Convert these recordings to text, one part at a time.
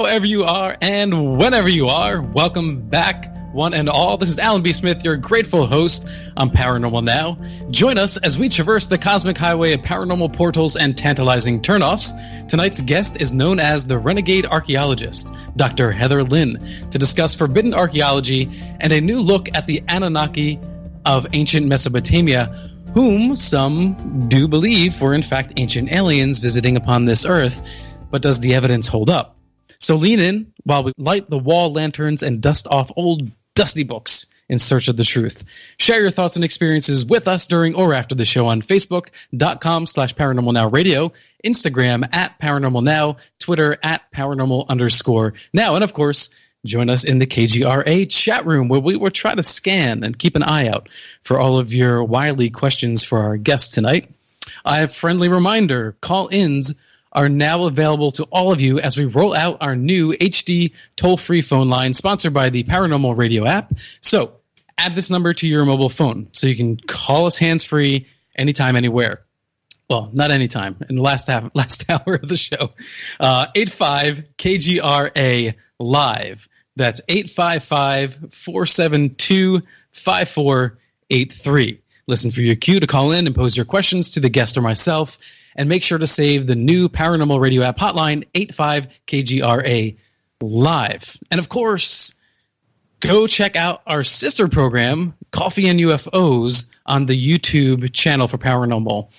wherever you are and whenever you are. Welcome back, one and all. This is Alan B. Smith, your grateful host on Paranormal Now. Join us as we traverse the cosmic highway of paranormal portals and tantalizing turnoffs. Tonight's guest is known as the renegade archaeologist, Dr. Heather Lynn, to discuss forbidden archaeology and a new look at the Annunaki of ancient Mesopotamia, whom some do believe were in fact ancient aliens visiting upon this earth. But does the evidence hold up? So lean in while we light the wall lanterns and dust off old dusty books in search of the truth. Share your thoughts and experiences with us during or after the show on Facebook.com/ParanormalNowRadio, Instagram @ParanormalNow, Twitter @Paranormal_Now, and of course, join us in the KGRA chat room where we will try to scan and keep an eye out for all of your wily questions for our guests tonight. A friendly reminder, call-ins are now available to all of you as we roll out our new HD toll-free phone line sponsored by the Paranormal Radio app. So add this number to your mobile phone so you can call us hands-free anytime, anywhere. Well, not anytime. In the last hour of the show. 85-KGRA live. That's 855-472-5483. Listen for your cue to call in and pose your questions to the guest or myself. And make sure to save the new Paranormal Radio app hotline, 85-KGRA live. And of course, go check out our sister program, Coffee and UFOs, on the YouTube channel for Paranormal.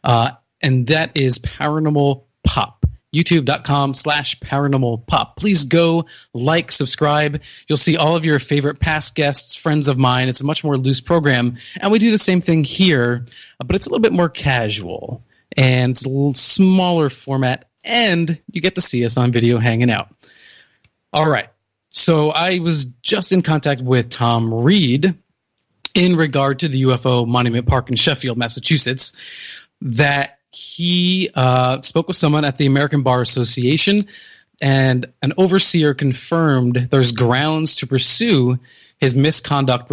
And that is Paranormal Pop, youtube.com/Paranormal Pop. Please go like, subscribe. You'll see all of your favorite past guests, friends of mine. It's a much more loose program. And we do the same thing here, but it's a little bit more casual. And it's a little smaller format, and you get to see us on video hanging out. All right. So I was just in contact with Tom Reed in regard to the UFO Monument Park in Sheffield, Massachusetts, that he spoke with someone at the American Bar Association, and an overseer confirmed there's grounds to pursue his misconduct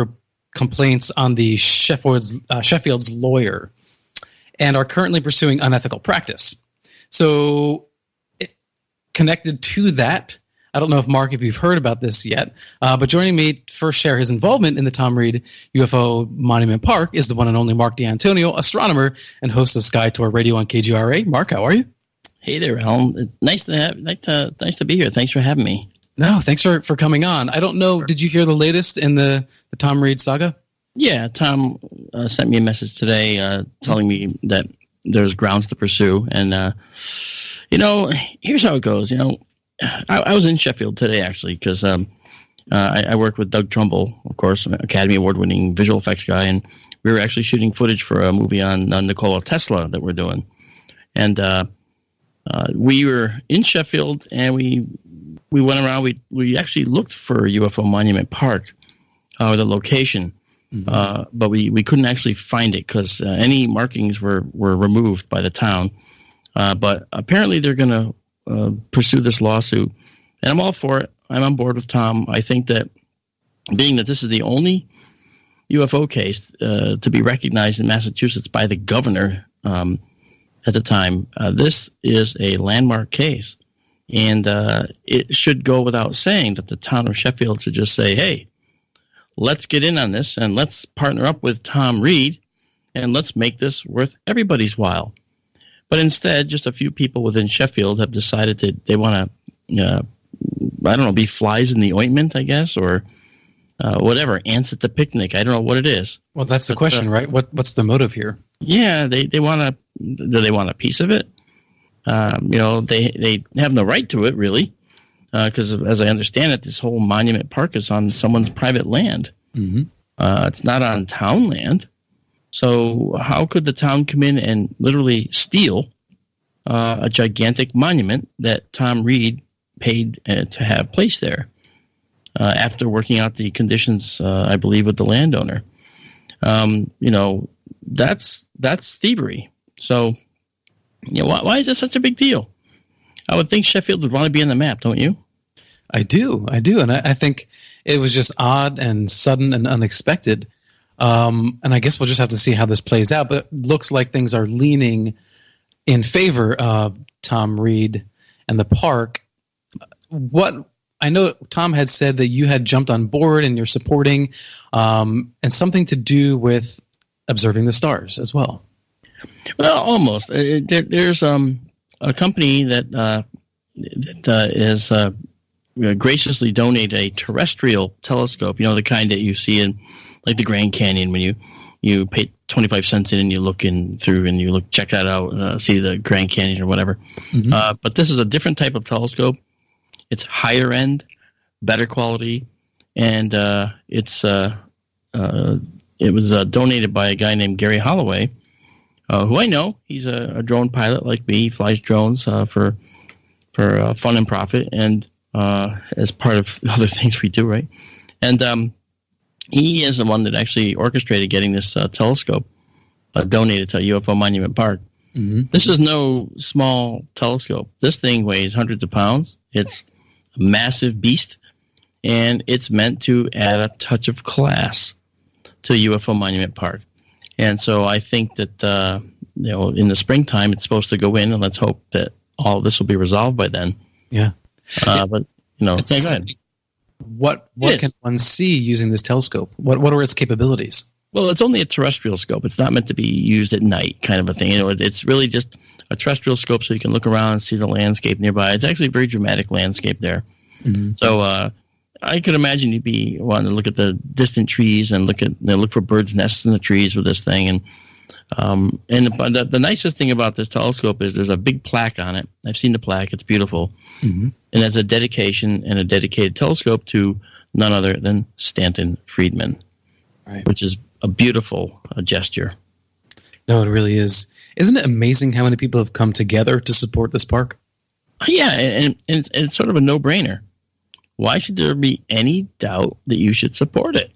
complaints on the Sheffield's lawyer, and are currently pursuing unethical practice. So connected to that, I don't know if Mark, if you've heard about this yet, but joining me to first share his involvement in the Tom Reed UFO Monument Park is the one and only Mark D'Antonio, astronomer and host of Sky Tour Radio on KGRA. Mark, how are you? Hey there, Alan. Nice to be here. Thanks for having me. No, thanks for coming on. I don't know, did you hear the latest in the Tom Reed saga? Yeah, Tom sent me a message today telling me that there's grounds to pursue. And, here's how it goes. I was in Sheffield today, actually, because I work with Doug Trumbull, of course, an Academy Award-winning visual effects guy. And we were actually shooting footage for a movie on Nikola Tesla that we're doing. And we were in Sheffield, and we went around. We actually looked for UFO Monument Park, or the location. Mm-hmm. But we couldn't actually find it because any markings were removed by the town. But apparently they're going to pursue this lawsuit. And I'm all for it. I'm on board with Tom. I think that being that this is the only UFO case to be recognized in Massachusetts by the governor at the time, this is a landmark case. And it should go without saying that the town of Sheffield should just say, hey, let's get in on this and let's partner up with Tom Reed and let's make this worth everybody's while. But instead, just a few people within Sheffield have decided that they want to, be flies in the ointment, I guess, or whatever, ants at the picnic. I don't know what it is. Well, that's the question, right? What's the motive here? Yeah, they want do they want a piece of it? They have no right to it, really. Because as I understand it, this whole monument park is on someone's private land. Mm-hmm. It's not on town land. So how could the town come in and literally steal a gigantic monument that Tom Reed paid to have placed there after working out the conditions, I believe, with the landowner? That's thievery. So why is this such a big deal? I would think Sheffield would want to be on the map, don't you? I do. And I think it was just odd and sudden and unexpected. And I guess we'll just have to see how this plays out. But it looks like things are leaning in favor of Tom Reed and the park. what I know Tom had said that you had jumped on board and you're supporting, and something to do with observing the stars as well. Well, almost. There's a company that is graciously donated a terrestrial telescope. You know, the kind that you see in like the Grand Canyon when you pay 25 cents in and you look in through and you check that out, see the Grand Canyon or whatever. Mm-hmm. But this is a different type of telescope. It's higher end, better quality, and it was donated by a guy named Gary Holloway, who I know. He's a drone pilot like me. He flies drones for fun and profit, and as part of other things we do, right? And he is the one that actually orchestrated getting this telescope donated to UFO Monument Park. Mm-hmm. This is no small telescope. This thing weighs hundreds of pounds. It's a massive beast, and it's meant to add a touch of class to UFO Monument Park. And so I think that in the springtime it's supposed to go in, and let's hope that all of this will be resolved by then. Yeah. But it's what can one see using this telescope? What are its capabilities? Well, it's only a terrestrial scope. It's not meant to be used at night, kind of a thing. It's really just a terrestrial scope, so you can look around and see the landscape nearby. It's actually a very dramatic landscape there. Mm-hmm. So I could imagine you'd be wanting to look at the distant trees and look for birds' nests in the trees with this thing. And the nicest thing about this telescope is there's a big plaque on it. I've seen the plaque. It's beautiful. Mm-hmm. And it's a dedication and a dedicated telescope to none other than Stanton Friedman, right, which is a beautiful gesture. No, it really is. Isn't it amazing how many people have come together to support this park? Yeah, and it's sort of a no-brainer. Why should there be any doubt that you should support it?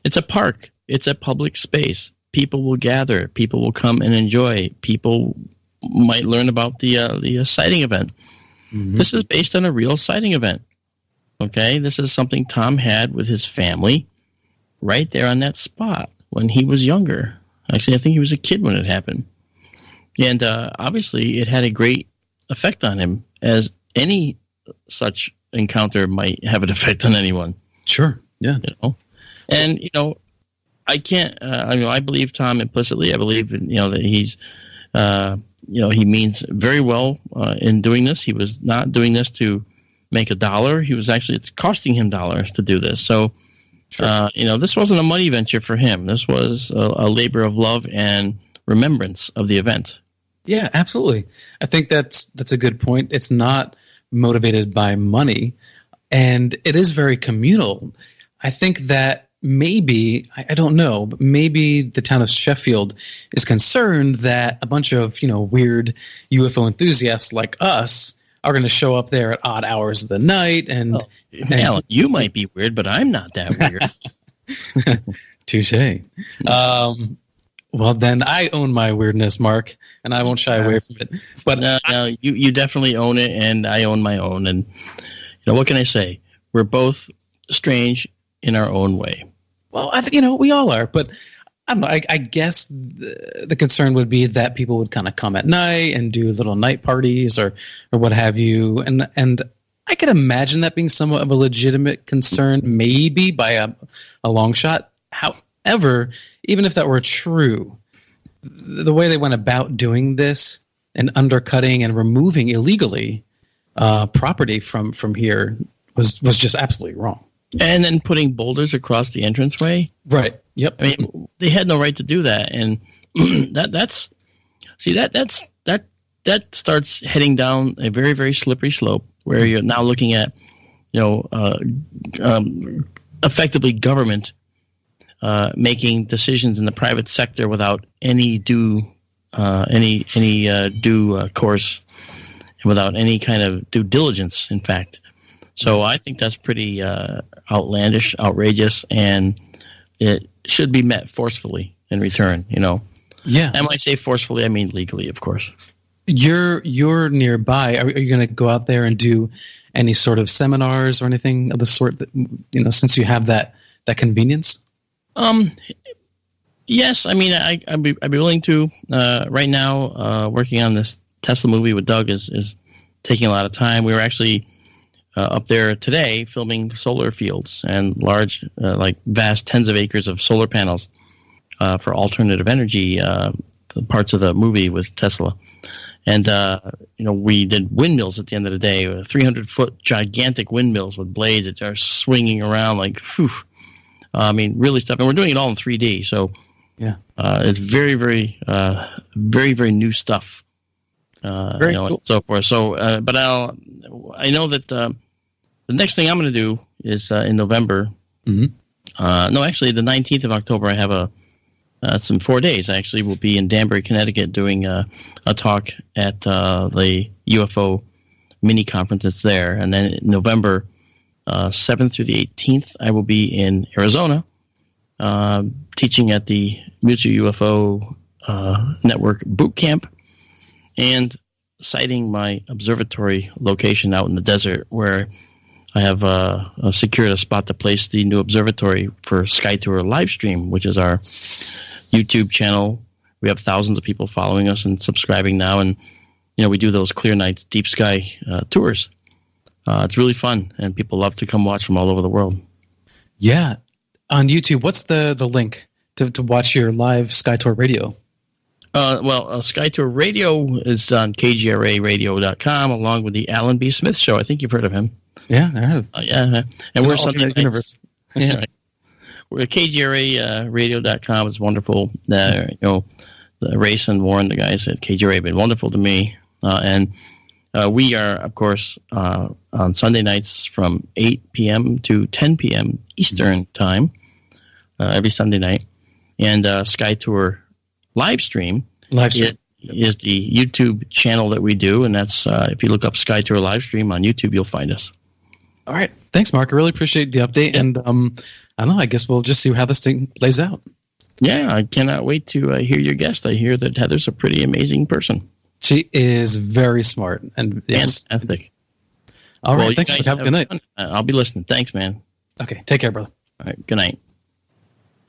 It's a park. It's a public space. People will gather. People will come and enjoy. People might learn about the sighting event. Mm-hmm. This is based on a real sighting event. Okay? This is something Tom had with his family right there on that spot when he was younger. Actually, I think he was a kid when it happened. And obviously, it had a great effect on him, as any such encounter might have an effect on anyone. Sure. Yeah. And I can't. I believe Tom implicitly. I believe that he's. He means very well in doing this. He was not doing this to make a dollar. He was actually, it's costing him dollars to do this. So, sure. This wasn't a money venture for him. This was a labor of love and remembrance of the event. Yeah, absolutely. I think that's a good point. It's not motivated by money, and it is very communal. I think that maybe, I don't know, but maybe the town of Sheffield is concerned that a bunch of, weird UFO enthusiasts like us are going to show up there at odd hours of the night. And Alan, you might be weird, but I'm not that weird. Touche. Well, then I own my weirdness, Mark, and I won't shy away from it. But no, you definitely own it, and I own my own. And what can I say? We're both strange in our own way. Well, we all are, but I don't know. I guess the concern would be that people would kind of come at night and do little night parties or what have you, and I could imagine that being somewhat of a legitimate concern, maybe by a long shot. However, even if that were true, the way they went about doing this and undercutting and removing illegally property from here was just absolutely wrong. And then putting boulders across the entranceway. Right. Yep. I mean, they had no right to do that, and that starts heading down a very, very slippery slope where you're now looking at, effectively government making decisions in the private sector without any due course, and without any kind of due diligence. In fact. So I think that's pretty outlandish, outrageous, and it should be met forcefully in return, Yeah. And when I say forcefully, I mean legally, of course. You're nearby. Are you going to go out there and do any sort of seminars or anything of the sort that, since you have that convenience? Yes. I mean, I'd be willing to. Right now, working on this Tesla movie with Doug is taking a lot of time. We were actually up there today filming solar fields and large, like vast tens of acres of solar panels for alternative energy, the parts of the movie with Tesla. And, we did windmills at the end of the day, 300-foot gigantic windmills with blades that are swinging around like, whew. Really stuff. And we're doing it all in 3D. So yeah, it's very, very, very, very new stuff. Very cool. And so forth. So, but I know that the next thing I'm going to do is in November. Mm-hmm. No, actually, the 19th of October, I have some 4 days. I actually will be in Danbury, Connecticut, doing a talk at the UFO mini conference that's there. And then in November 7th through the 18th, I will be in Arizona teaching at the Mutual UFO Network Boot Camp and citing my observatory location out in the desert where I have secured a spot to place the new observatory for Sky Tour live stream, which is our YouTube channel. We have thousands of people following us and subscribing now, and we do those clear nights, deep sky tours. It's really fun, and people love to come watch from all over the world. Yeah, on YouTube, what's the link to watch your live Sky Tour radio? Sky Tour Radio is on kgraradio.com, along with the Alan B. Smith Show. I think you've heard of him. Yeah, I have. Yeah, and we're Sunday nights. Yeah, right. We're at kgraradio.com. It's wonderful. The Race and Warren, the guys at KGRA, have been wonderful to me. And we are, of course, on Sunday nights from 8 p.m. to 10 p.m. Eastern time, every Sunday night. And Sky Tour live stream is the YouTube channel that we do. And that's, if you look up Sky Tour live stream on YouTube, you'll find us. All right. Thanks, Mark. I really appreciate the update. Yeah. And I don't know, I guess we'll just see how this thing plays out. Yeah, I cannot wait to hear your guest. I hear that Heather's a pretty amazing person. She is very smart. And yes. Fantastic. All right. Thanks. Have a good night. I'll be listening. Thanks, man. Okay. Take care, brother. All right. Good night.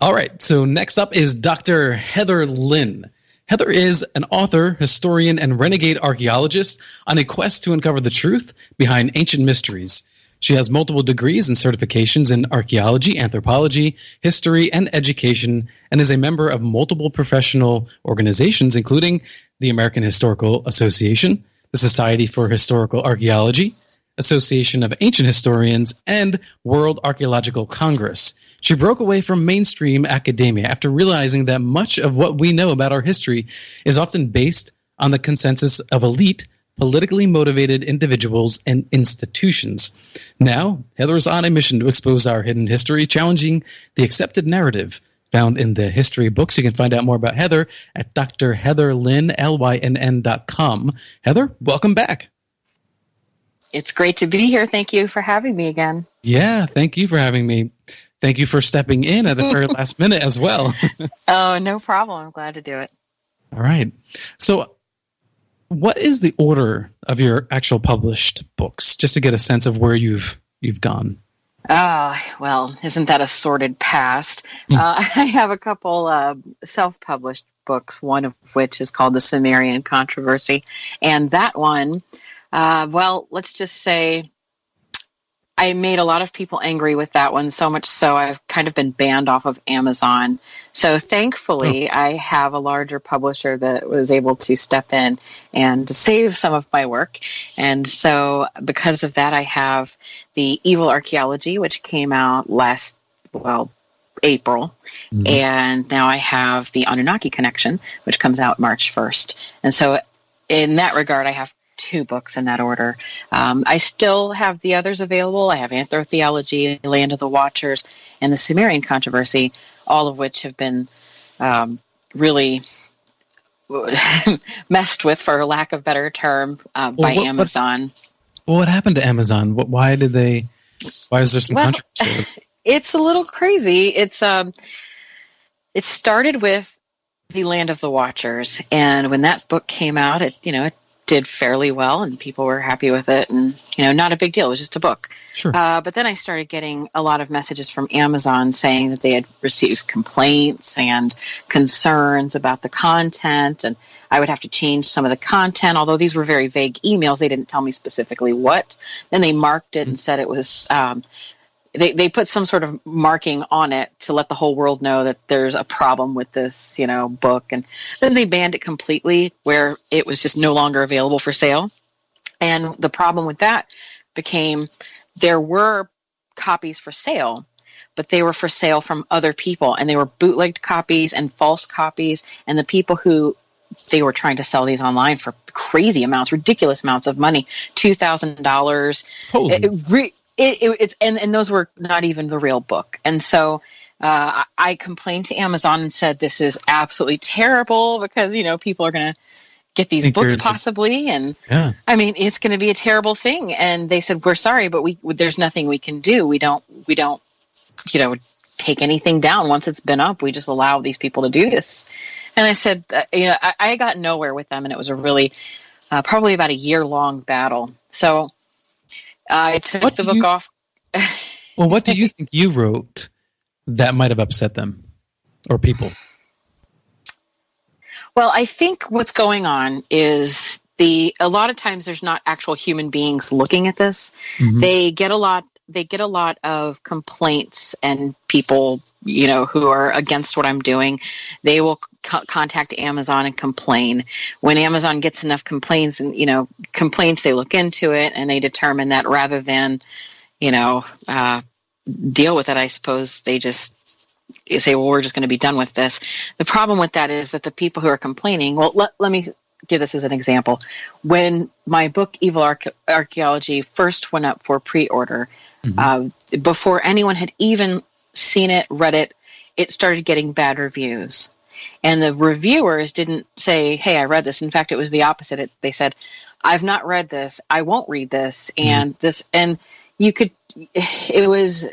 All right. So next up is Dr. Heather Lynn. Heather is an author, historian, and renegade archaeologist on a quest to uncover the truth behind ancient mysteries. She has multiple degrees and certifications in archaeology, anthropology, history, and education, and is a member of multiple professional organizations, including the American Historical Association, the Society for Historical Archaeology, Association of Ancient Historians, and World Archaeological Congress. She broke away from mainstream academia after realizing that much of what we know about our history is often based on the consensus of elite, politically motivated individuals and institutions. Now, Heather is on a mission to expose our hidden history, challenging the accepted narrative found in the history books. You can find out more about Heather at drheatherlynn, LYNN.com. Heather, welcome back. It's great to be here. Thank you for having me again. Yeah, thank you for having me. Thank you for stepping in at the very last minute as well. Oh, no problem. I'm glad to do it. All right. So, what is the order of your actual published books, just to get a sense of where you've gone? Well, isn't that a sordid past? I have a couple self-published books, one of which is called The Sumerian Controversy. And that one, let's just say I made a lot of people angry with that one, so much so I've kind of been banned off of Amazon. So thankfully, I have a larger publisher that was able to step in and to save some of my work. And so because of that, I have the Evil Archaeology, which came out April. Mm-hmm. And now I have the Annunaki Connection, which comes out March 1st. And so in that regard, I have 2 books in that order. I still have the others available. I have Anthrotheology, Land of the Watchers, and the Sumerian Controversy, all of which have been really messed with, for lack of a better term, by Amazon. What happened to Amazon? Why is there some controversy? It's a little crazy. It started with the Land of the Watchers, and when that book came out, it did fairly well, and people were happy with it, and not a big deal. It was just a book. Sure. But then I started getting a lot of messages from Amazon saying that they had received complaints and concerns about the content, and I would have to change some of the content. Although these were very vague emails, they didn't tell me specifically what. Then they marked it and said it was. They put some sort of marking on it to let the whole world know that there's a problem with this, book. And then they banned it completely, where it was just no longer available for sale. And the problem with that became there were copies for sale, but they were for sale from other people. And they were bootlegged copies and false copies. And the people who they were trying to sell these online for crazy amounts, ridiculous amounts of money, $2,000. And those were not even the real book. And so I complained to Amazon and said, this is absolutely terrible because, people are going to get these books possibly. And I mean, it's going to be a terrible thing. And they said, we're sorry, but there's nothing we can do. We don't, take anything down once it's been up. We just allow these people to do this. And I said, I got nowhere with them. And it was a really, probably about a year-long battle. So I took the book off. Well, what do you think you wrote that might have upset them or people? Well, I think what's going on is a lot of times there's not actual human beings looking at this. Mm-hmm. They get a lot of complaints, and people, who are against what I'm doing, they will contact Amazon and complain. When Amazon gets enough complaints, they look into it and they determine that rather than, deal with it, I suppose they just say, well, we're just going to be done with this. The problem with that is that the people who are complaining, well, let me give this as an example. When my book, Evil Archaeology, first went up for pre-order, mm-hmm. Before anyone had even seen it, read it, it started getting bad reviews. And the reviewers didn't say, hey, I read this. In fact, it was the opposite. They said, I've not read this. I won't read this. Mm-hmm. It was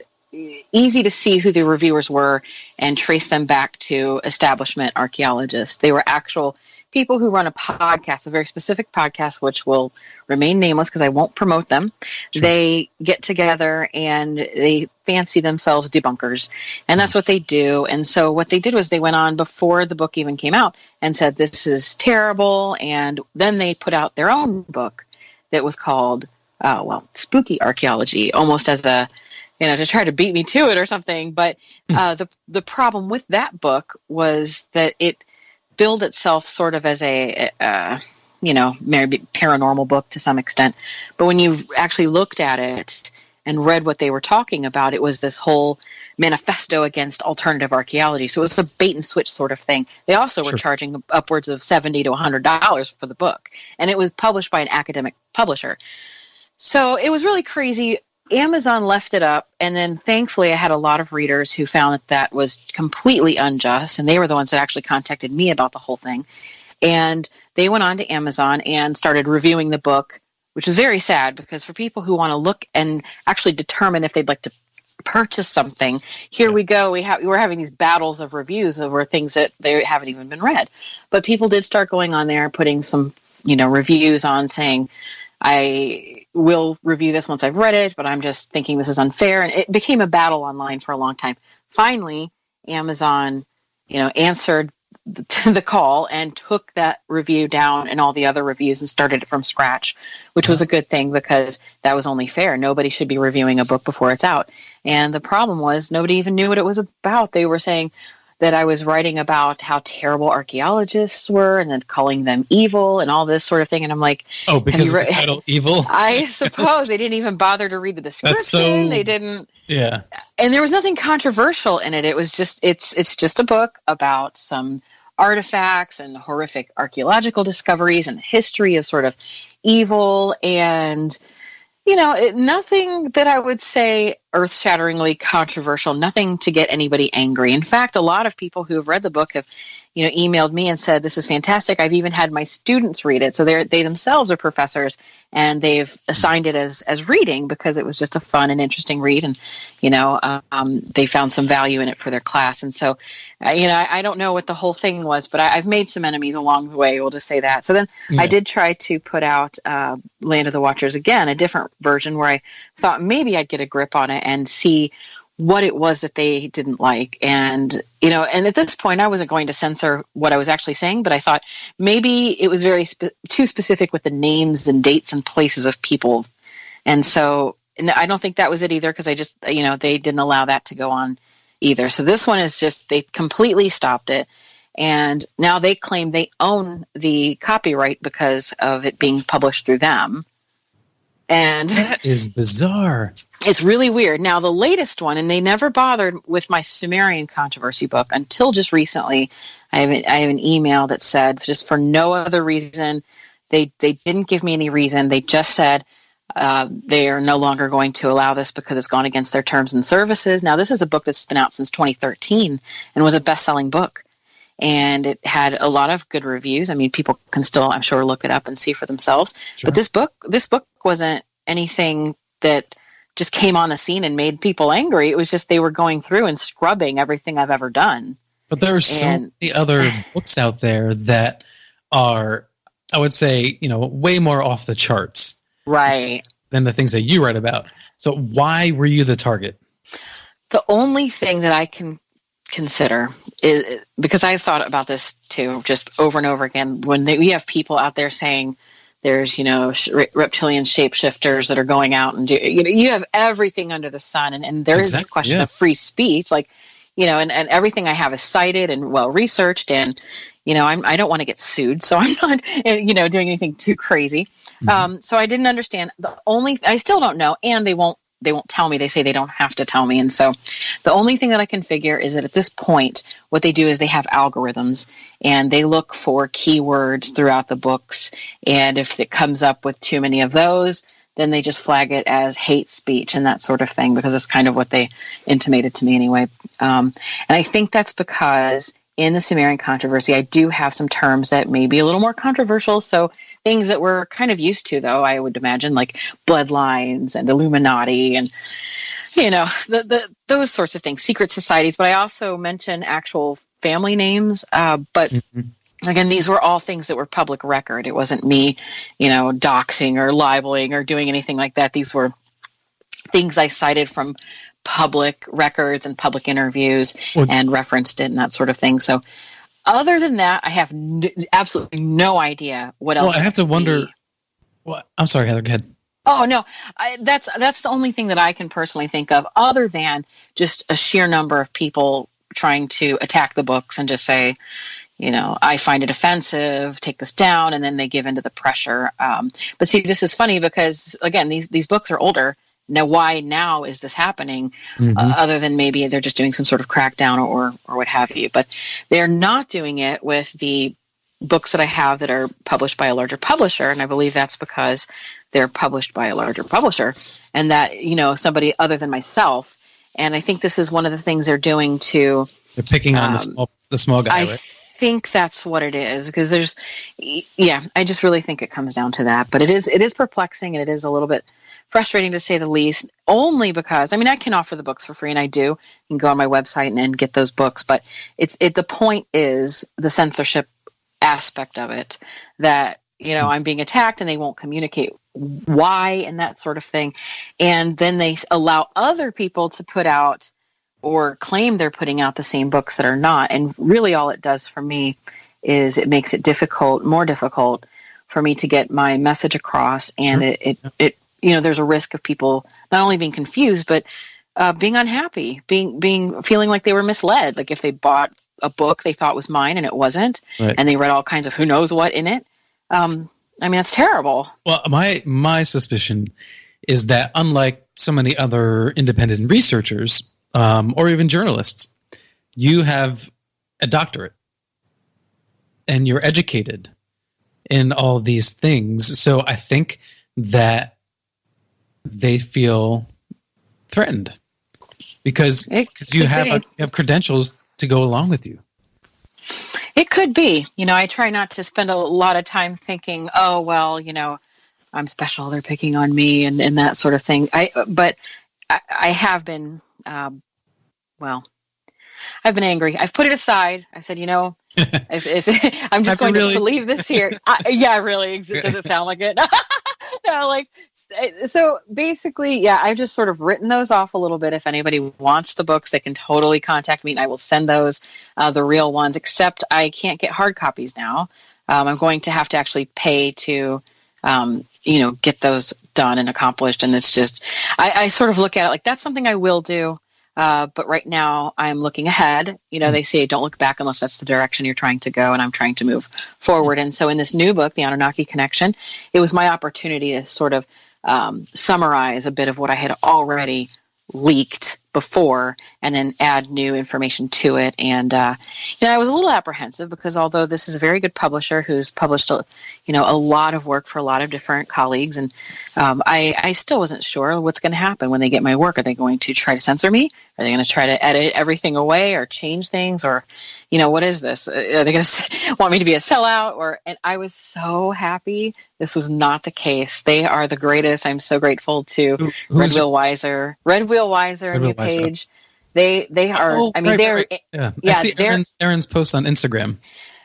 easy to see who the reviewers were and trace them back to establishment archaeologists. They were actual people who run a podcast, a very specific podcast, which will remain nameless because I won't promote them. Sure. They get together and they fancy themselves debunkers. And that's what they do. And so what they did was they went on before the book even came out and said, this is terrible. And then they put out their own book that was called, Spooky Archaeology, almost as a, to try to beat me to it or something. But the problem with that book was that it billed itself sort of as a maybe paranormal book to some extent. But when you actually looked at it and read what they were talking about, it was this whole manifesto against alternative archaeology. So it was a bait and switch sort of thing. They also were charging upwards of $70 to $100 for the book. And it was published by an academic publisher. So it was really crazy. Amazon left it up, and then thankfully I had a lot of readers who found that was completely unjust, and they were the ones that actually contacted me about the whole thing. And they went on to Amazon and started reviewing the book, which is very sad because for people who want to look and actually determine if they'd like to purchase something, here we go. We're having these battles of reviews over things that they haven't even been read. But people did start going on there, putting some, reviews on saying, I will review this once I've read it, but I'm just thinking this is unfair. And it became a battle online for a long time. Finally, Amazon, answered the call and took that review down and all the other reviews and started it from scratch, which was a good thing because that was only fair. Nobody should be reviewing a book before it's out. And the problem was nobody even knew what it was about. They were saying that I was writing about how terrible archaeologists were and then calling them evil and all this sort of thing. And I'm like, oh, because of the title Evil? I suppose they didn't even bother to read the description. They didn't. Yeah. And there was nothing controversial in it. It was just, it's just a book about some artifacts and horrific archaeological discoveries and the history of sort of evil and, nothing that I would say earth-shatteringly controversial, nothing to get anybody angry. In fact, a lot of people who have read the book have, emailed me and said, this is fantastic. I've even had my students read it. So they themselves are professors, and they've assigned it as reading because it was just a fun and interesting read. And, they found some value in it for their class. And so, I don't know what the whole thing was, but I've made some enemies along the way. We'll just say that. So then I did try to put out Land of the Watchers again, a different version where I thought maybe I'd get a grip on it and see what it was that they didn't like. And, and at this point I wasn't going to censor what I was actually saying, but I thought maybe it was very too specific with the names and dates and places of people. And so I don't think that was it either, because I just, they didn't allow that to go on either. So this one is just, they completely stopped it. And now they claim they own the copyright because of it being published through them. And that is bizarre. It's really weird. Now, the latest one, and they never bothered with my Sumerian Controversy book until just recently. I have an email that said, just for no other reason, they didn't give me any reason. They just said they are no longer going to allow this because it's gone against their terms and services. Now, this is a book that's been out since 2013 and was a best-selling book. And it had a lot of good reviews. I mean, people can still, I'm sure, look it up and see for themselves. Sure. But this book wasn't anything that just came on the scene and made people angry. It was just they were going through and scrubbing everything I've ever done. But there are so many other books out there that are, I would say, way more off the charts, right, than the things that you write about. So why were you the target? The only thing that I can consider is, because I've thought about this too, just over and over again, when we have people out there saying there's, reptilian shapeshifters that are going out and you have everything under the sun. And there is this question of free speech, and everything I have is cited and well researched, and, I don't want to get sued, so I'm not, doing anything too crazy. Mm-hmm. So I didn't understand. I still don't know, and they won't tell me. They say they don't have to tell me. And so the only thing that I can figure is that at this point, what they do is they have algorithms, and they look for keywords throughout the books. And if it comes up with too many of those, then they just flag it as hate speech and that sort of thing, because it's kind of what they intimated to me anyway. And I think that's because in the Sumerian Controversy, I do have some terms that may be a little more controversial. So things that we're kind of used to, though, I would imagine, like bloodlines and Illuminati and, those sorts of things, secret societies. But I also mention actual family names. But again, these were all things that were public record. It wasn't me, doxing or libeling or doing anything like that. These were things I cited from public records and public interviews and referenced it and that sort of thing. So other than that, I have absolutely no idea what else. Well, I have to wonder. Well, I'm sorry, Heather, go ahead. Oh, no, that's the only thing that I can personally think of, other than just a sheer number of people trying to attack the books and just say, I find it offensive, take this down, and then they give into the pressure. But see, this is funny because, again, these books are older. Now, why now is this happening, other than maybe they're just doing some sort of crackdown or what have you. But they're not doing it with the books that I have that are published by a larger publisher, and I believe that's because they're published by a larger publisher, and that, somebody other than myself. And I think this is one of the things they're doing to... They're picking on the small guy, right? I think that's what it is, because I just really think it comes down to that. But it is perplexing, and it is a little bit frustrating to say the least, only because, I can offer the books for free, and I do. You can go on my website and get those books, but the point is the censorship aspect of it, that, I'm being attacked and they won't communicate why and that sort of thing. And then they allow other people to put out or claim they're putting out the same books that are not. And really all it does for me is it makes it more difficult for me to get my message across. And it there's a risk of people not only being confused, but being unhappy, feeling like they were misled. Like if they bought a book they thought was mine and it wasn't, right, and they read all kinds of who knows what in it. That's terrible. Well, my suspicion is that unlike so many other independent researchers or even journalists, you have a doctorate and you're educated in all these things. So I think that they feel threatened because you have credentials to go along with you. It could be. I try not to spend a lot of time thinking, oh, well, I'm special, they're picking on me and that sort of thing. But I have been, I've been angry. I've put it aside. I said, if I'm just going to leave this here. Really. Does it sound like it? No, so basically, I've just sort of written those off a little bit. If anybody wants the books, they can totally contact me and I will send those, the real ones, except I can't get hard copies now. I'm going to have to actually pay to, get those done and accomplished. And it's just, I sort of look at it like that's something I will do. But right now I'm looking ahead. They say don't look back unless that's the direction you're trying to go, and I'm trying to move forward. And so in this new book, The Anunnaki Connection, it was my opportunity to sort of summarize a bit of what I had already leaked before and then add new information to it. And I was a little apprehensive because although this is a very good publisher who's published a lot of work for a lot of different colleagues, and I still wasn't sure what's going to happen when they get my work. Are they going to try to censor me? Are they going to try to edit everything away or change things? Or, what is this? Are they going to want me to be a sellout? And I was so happy this was not the case. They are the greatest. I'm so grateful to Red Wheel Wiser new page. They are. Oh, I mean, right. I see Aaron's posts on Instagram.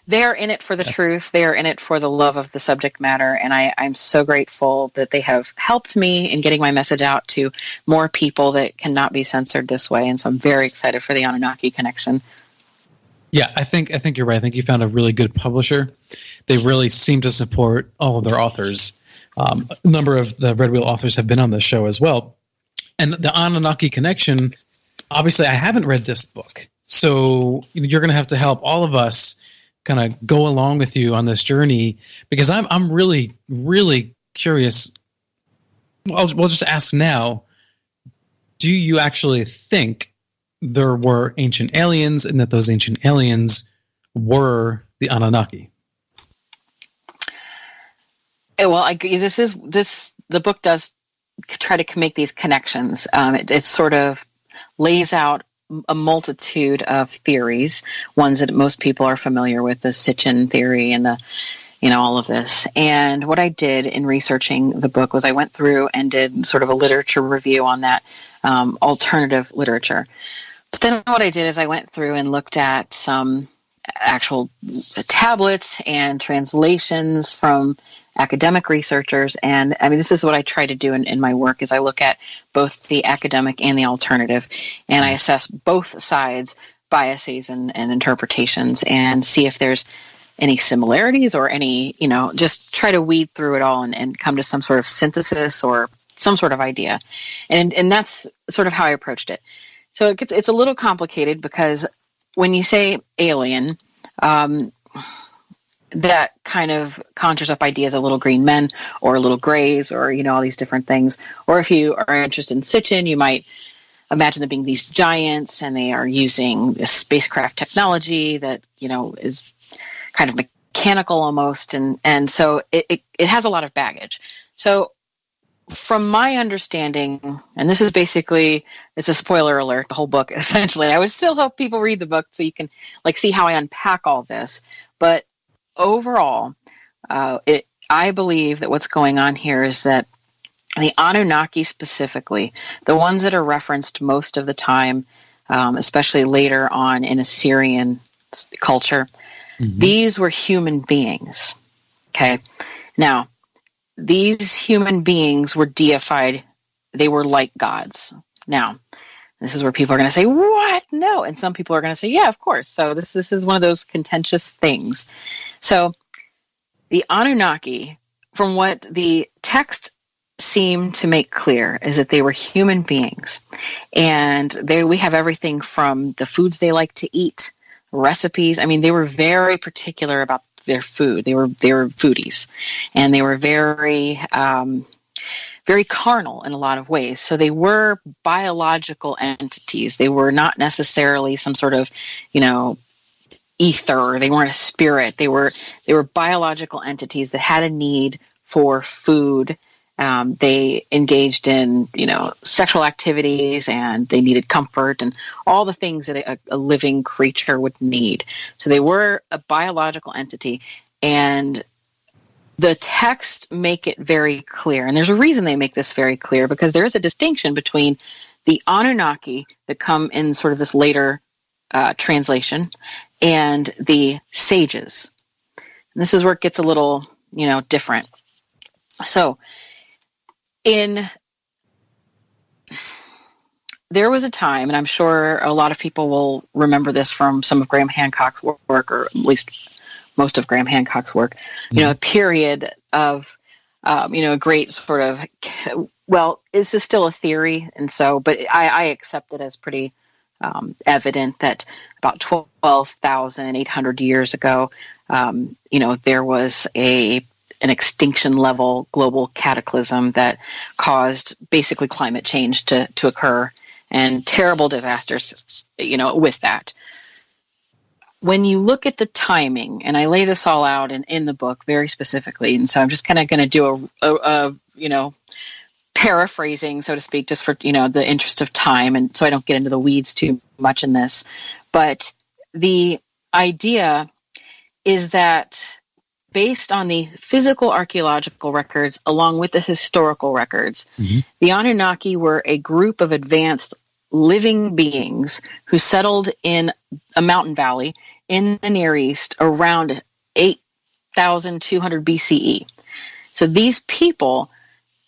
They're in it for the truth. They are in it for the love of the subject matter. And I'm so grateful that they have helped me in getting my message out to more people that cannot be censored this way. And so I'm very excited for the Anunnaki Connection. Yeah, I think you're right. I think you found a really good publisher. They really seem to support all of their authors. A number of the Red Wheel authors have been on the show as well. And the Anunnaki Connection, obviously I haven't read this book. So you're going to have to help all of us kind of go along with you on this journey, because I'm really, really curious. We'll just ask now, do you actually think there were ancient aliens and that those ancient aliens were the Anunnaki? Well, the book does try to make these connections. It sort of lays out a multitude of theories, ones that most people are familiar with, the Sitchin theory and all of this. And what I did in researching the book was I went through and did sort of a literature review on that, alternative literature. But then what I did is I went through and looked at some actual tablets and translations from academic researchers. And I mean, this is what I try to do in my work, is I look at both the academic and the alternative, and I assess both sides' biases and interpretations and see if there's any similarities or any, just try to weed through it all and come to some sort of synthesis or some sort of idea. And that's sort of how I approached it. So it's a little complicated because when you say alien, that kind of conjures up ideas of little green men or little grays or, all these different things. Or if you are interested in Sitchin, you might imagine them being these giants and they are using this spacecraft technology that, is kind of mechanical almost. And so it has a lot of baggage. So from my understanding, and this is basically, it's a spoiler alert, the whole book, essentially. I would still hope people read the book so you can see how I unpack all this. But overall, I believe that what's going on here is that the Anunnaki specifically, the ones that are referenced most of the time, especially later on in Assyrian culture, these were human beings. Okay. Now, these human beings were deified. They were like gods. Now, this is where people are going to say, what? No. And some people are going to say, yeah, of course. So this is one of those contentious things. So the Anunnaki, from what the text seemed to make clear, is that they were human beings. And we have everything from the foods they like to eat, recipes. I mean, they were very particular about their food. They were foodies, and they were very very carnal in a lot of ways. So they were biological entities. They were not necessarily some sort of, ether. They weren't a spirit. They were biological entities that had a need for food They engaged in, sexual activities, and they needed comfort and all the things that a living creature would need. So they were a biological entity, and the texts make it very clear. And there's a reason they make this very clear, because there is a distinction between the Anunnaki that come in sort of this later translation and the sages. And this is where it gets a little, different. So there was a time, and I'm sure a lot of people will remember this from some of Graham Hancock's work, or at least most of Graham Hancock's work, a period of, a great sort of, well, this is still a theory, and so, but I accept it as pretty evident that about 12,800 years ago, there was an extinction level global cataclysm that caused basically climate change to occur, and terrible disasters, with that. When you look at the timing, and I lay this all out in the book very specifically, and so I'm just kind of going to do a paraphrasing, so to speak, just for, the interest of time, and so I don't get into the weeds too much in this. But the idea is that based on the physical archaeological records along with the historical records, the Anunnaki were a group of advanced living beings who settled in a mountain valley in the Near East around 8,200 BCE. So these people,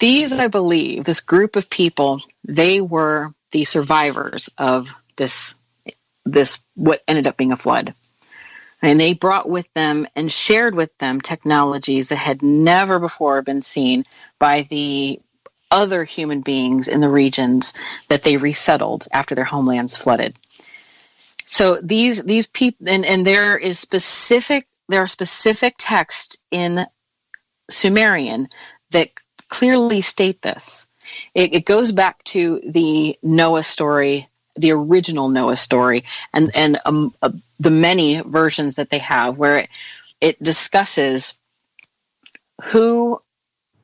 I believe, this group of people, they were the survivors of this what ended up being a flood. And they brought with them and shared with them technologies that had never before been seen by the other human beings in the regions that they resettled after their homelands flooded. So these people, and there are specific texts in Sumerian that clearly state this. It goes back to the Noah story, the original Noah story, and the many versions that they have, where it discusses who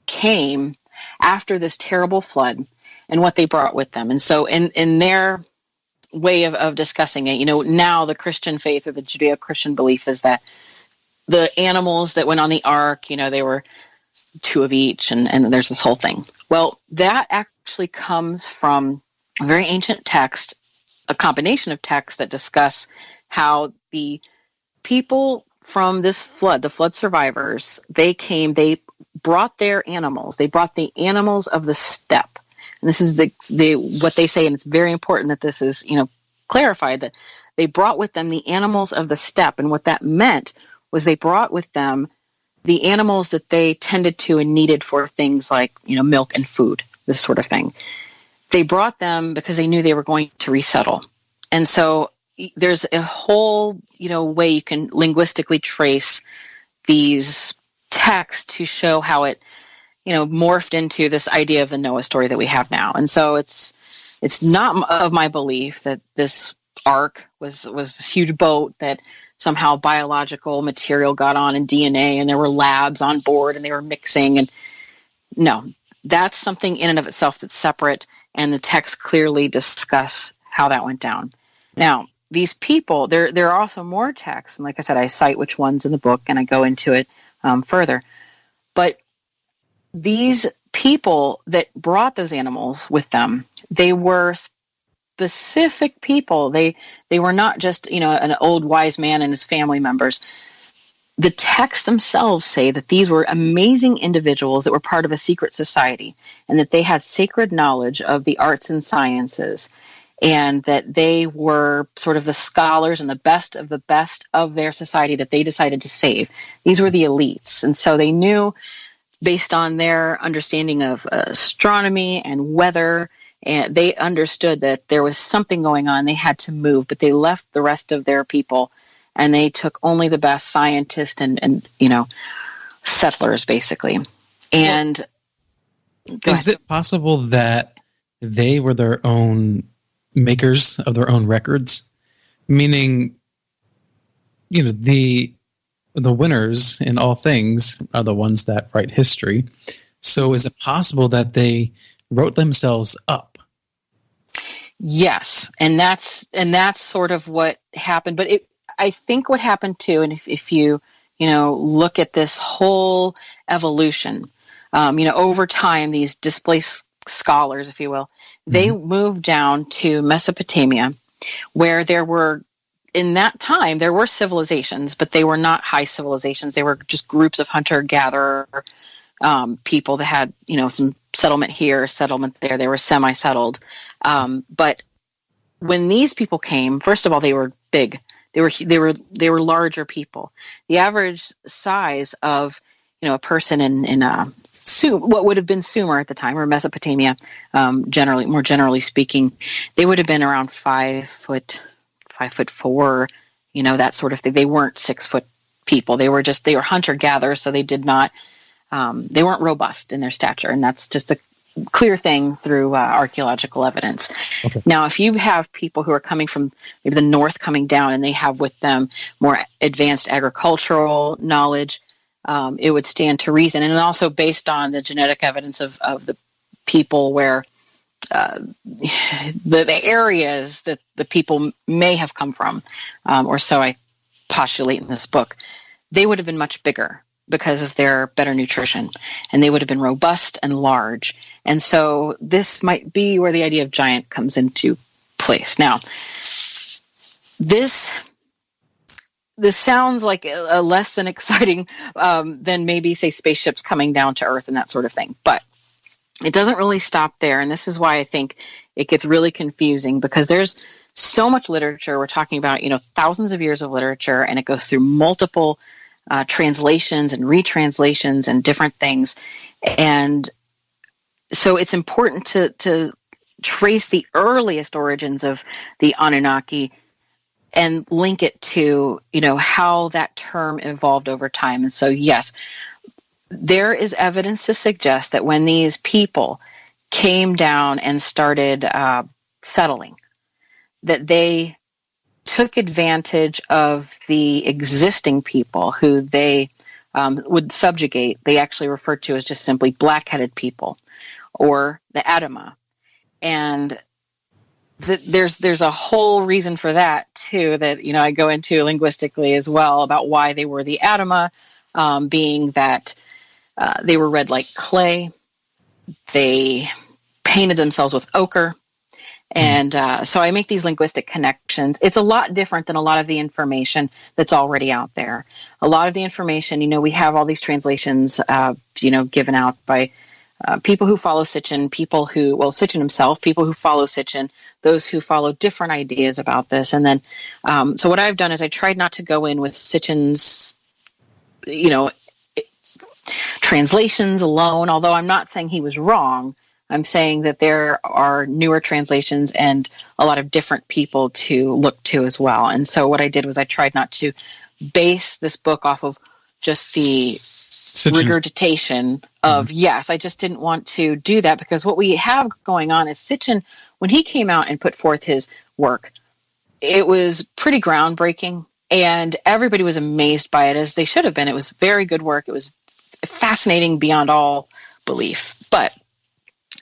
came after this terrible flood and what they brought with them. And so in their way of discussing it, now the Christian faith or the Judeo-Christian belief is that the animals that went on the ark, they were two of each, and there's this whole thing. Well, that actually comes from a very ancient text, a combination of texts that discuss how the people from this flood, the flood survivors, they brought their animals. They brought the animals of the steppe. And this is what they say, and it's very important that this is, clarified, that they brought with them the animals of the steppe. And what that meant was they brought with them the animals that they tended to and needed for things like, milk and food, this sort of thing. They brought them because they knew they were going to resettle. And so there's a whole, way you can linguistically trace these texts to show how it, morphed into this idea of the Noah story that we have now. And so it's not of my belief that this ark was this huge boat that somehow biological material got on in DNA and there were labs on board and they were mixing. And no, that's something in and of itself that's separate. And the texts clearly discuss how that went down. Now, these people, there are also more texts. And like I said, I cite which ones in the book and I go into it further. But these people that brought those animals with them, they were specific people. They were not just, an old wise man and his family members. The texts themselves say that these were amazing individuals that were part of a secret society and that they had sacred knowledge of the arts and sciences, and that they were sort of the scholars and the best of their society that they decided to save. These were the elites. And so they knew, based on their understanding of astronomy and weather, and they understood that there was something going on. They had to move, but they left the rest of their people and they took only the best scientists and settlers, basically. And is it possible that they were their own makers of their own records? Meaning, the winners in all things are the ones that write history. So is it possible that they wrote themselves up? Yes, and that's sort of what happened. But I think what happened too, and if you look at this whole evolution, over time, these displaced scholars, if you will, they moved down to Mesopotamia, where in that time there were civilizations, but they were not high civilizations. They were just groups of hunter-gatherer people that had some settlement here, settlement there. They were semi-settled. But when these people came, first of all, they were big. They were larger people. The average size of a person in what would have been Sumer at the time, or Mesopotamia, more generally speaking, they would have been around 5'4", that sort of thing. They weren't 6 foot people. They were hunter-gatherers, so they weren't robust in their stature, and that's just a clear thing through archaeological evidence. Okay. Now, if you have people who are coming from maybe the north coming down, and they have with them more advanced agricultural knowledge, it would stand to reason. And also based on the genetic evidence of the people where the areas that the people may have come from, or so I postulate in this book, they would have been much bigger because of their better nutrition, and they would have been robust and large. And so this might be where the idea of giant comes into place. Now, this sounds like a less than exciting than maybe, say, spaceships coming down to Earth and that sort of thing. But it doesn't really stop there, and this is why I think it gets really confusing, because there's so much literature. We're talking about thousands of years of literature, and it goes through multiple translations and retranslations and different things. And so it's important to trace the earliest origins of the Anunnaki and link it to, how that term evolved over time. And so, yes, there is evidence to suggest that when these people came down and started settling, that they took advantage of the existing people who they would subjugate. They actually referred to as just simply black-headed people, or the Adama. And there's a whole reason for that too, that I go into linguistically as well, about why they were the Adama, being that they were red like clay. They painted themselves with ochre. And so I make these linguistic connections. It's a lot different than a lot of the information that's already out there. A lot of the information, we have all these translations, given out by people who follow Sitchin, Sitchin himself, people who follow Sitchin, those who follow different ideas about this. And then, so what I've done is I tried not to go in with Sitchin's, translations alone, although I'm not saying he was wrong. I'm saying that there are newer translations and a lot of different people to look to as well. And so what I did was I tried not to base this book off of just the regurgitation of, yes, I just didn't want to do that, because what we have going on is Sitchin, when he came out and put forth his work, it was pretty groundbreaking, and everybody was amazed by it, as they should have been. It was very good work. It was fascinating beyond all belief. But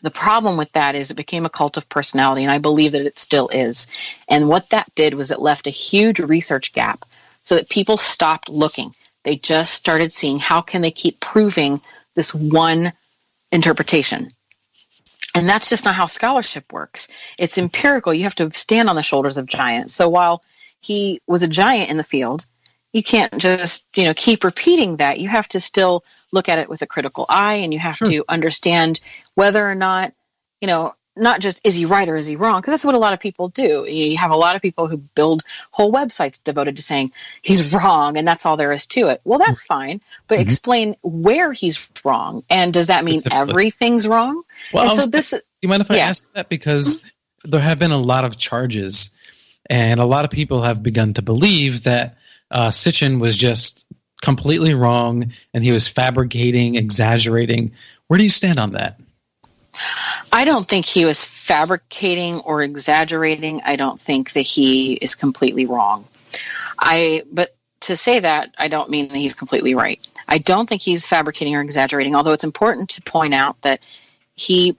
the problem with that is it became a cult of personality, and I believe that it still is. And what that did was it left a huge research gap, so that people stopped looking. They just started seeing, how can they keep proving this one interpretation? And that's just not how scholarship works. It's empirical. You have to stand on the shoulders of giants. So while he was a giant in the field, you can't just, keep repeating that. You have to still look at it with a critical eye, and you have to understand whether or not, not just is he right or is he wrong, because that's what a lot of people do. You have a lot of people who build whole websites devoted to saying he's wrong, and that's all there is to it. Well, that's fine, but explain where he's wrong, and does that mean everything's wrong? Well, and so you mind if I ask that? Because there have been a lot of charges, and a lot of people have begun to believe that Sitchin was just completely wrong, and he was fabricating, exaggerating. Where do you stand on that? I don't think he was fabricating or exaggerating. I don't think that he is completely wrong. But to say that, I don't mean that he's completely right. I don't think he's fabricating or exaggerating, although it's important to point out that he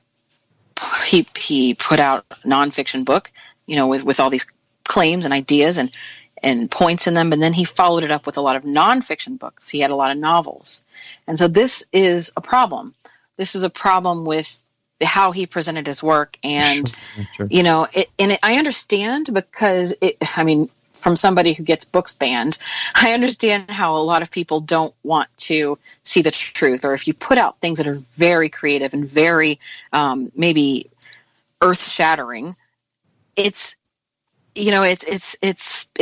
put out a nonfiction book, with all these claims and ideas and points in them, and then he followed it up with a lot of nonfiction books. He had a lot of novels. And so this is a problem. This is a problem with how he presented his work. And, Sure. I understand because from somebody who gets books banned, I understand how a lot of people don't want to see the truth. Or if you put out things that are very creative and very maybe earth-shattering, it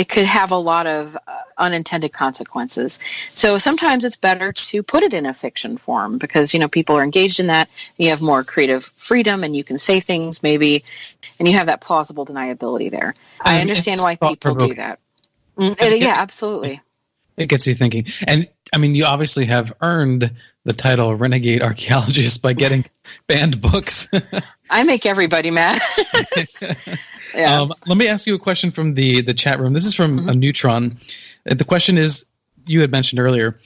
could have a lot of unintended consequences. So sometimes it's better to put it in a fiction form because, people are engaged in that. You have more creative freedom and you can say things maybe, and you have that plausible deniability there. I understand why people do that. Yeah, absolutely. It gets you thinking. And you obviously have earned the title Renegade Archaeologist by getting banned books. I make everybody mad. Yeah. Let me ask you a question from the chat room. This is from a Neutron. The question is, you had mentioned earlier,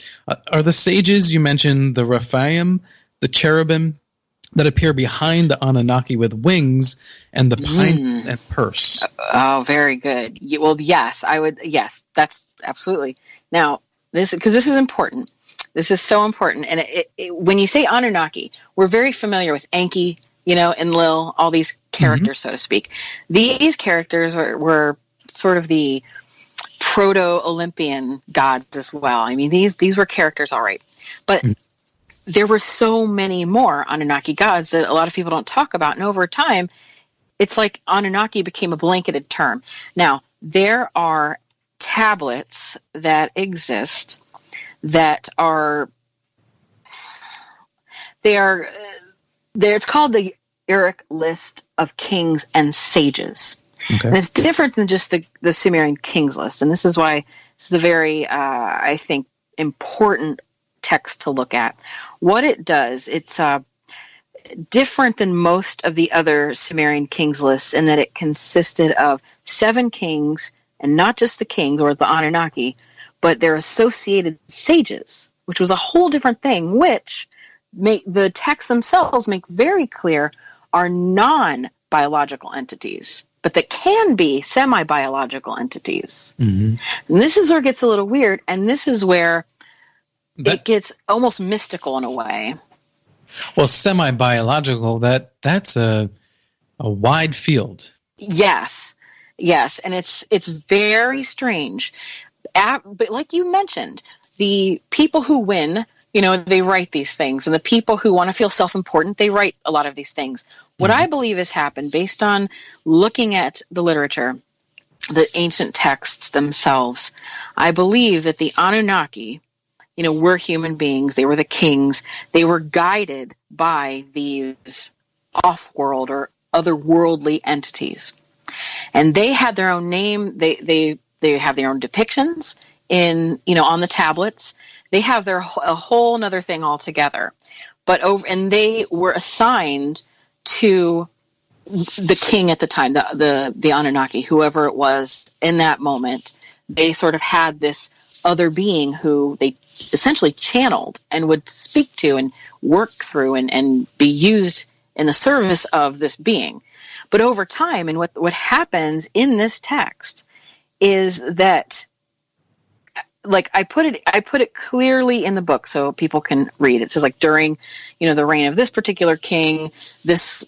are the sages you mentioned the Rephaim, the cherubim that appear behind the Anunnaki with wings, and the pine and purse? Oh, very good. Well, yes, I would. Yes, that's absolutely. Now, because this is important. This is so important. And when you say Anunnaki, we're very familiar with Enki, and Lil, all these characters, so to speak. These characters were sort of the proto-Olympian gods as well. These were characters, all right. But there were so many more Anunnaki gods that a lot of people don't talk about. And over time, it's like Anunnaki became a blanketed term. Now, there are tablets that exist that it's called the Uric list of kings and sages. Okay. And it's different than just the Sumerian kings list. And this is why this is a very, I think, important text to look at. What it does, it's different than most of the other Sumerian kings lists in that it consisted of 7 kings, and not just the kings or the Anunnaki, but their associated sages, which was a whole different thing, which the texts themselves make very clear are non-biological entities, but that can be semi-biological entities. Mm-hmm. And this is where it gets a little weird, and this is where it gets almost mystical in a way. Well, semi-biological, that's a wide field. Yes, and it's very strange. But like you mentioned, the people who win, they write these things, and the people who want to feel self-important, they write a lot of these things. What I believe has happened, based on looking at the literature, the ancient texts themselves, I believe that the Anunnaki, were human beings. They were the kings. They were guided by these off-world or otherworldly entities, and they had their own name. They have their own depictions in on the tablets. They have a whole other thing altogether. And they were assigned to the king at the time, the Anunnaki, whoever it was in that moment. They sort of had this other being who they essentially channeled and would speak to and work through and be used in the service of this being. But over time, and what happens in this text is that, like I put it clearly in the book so people can read. It says, like, during, the reign of this particular king, this,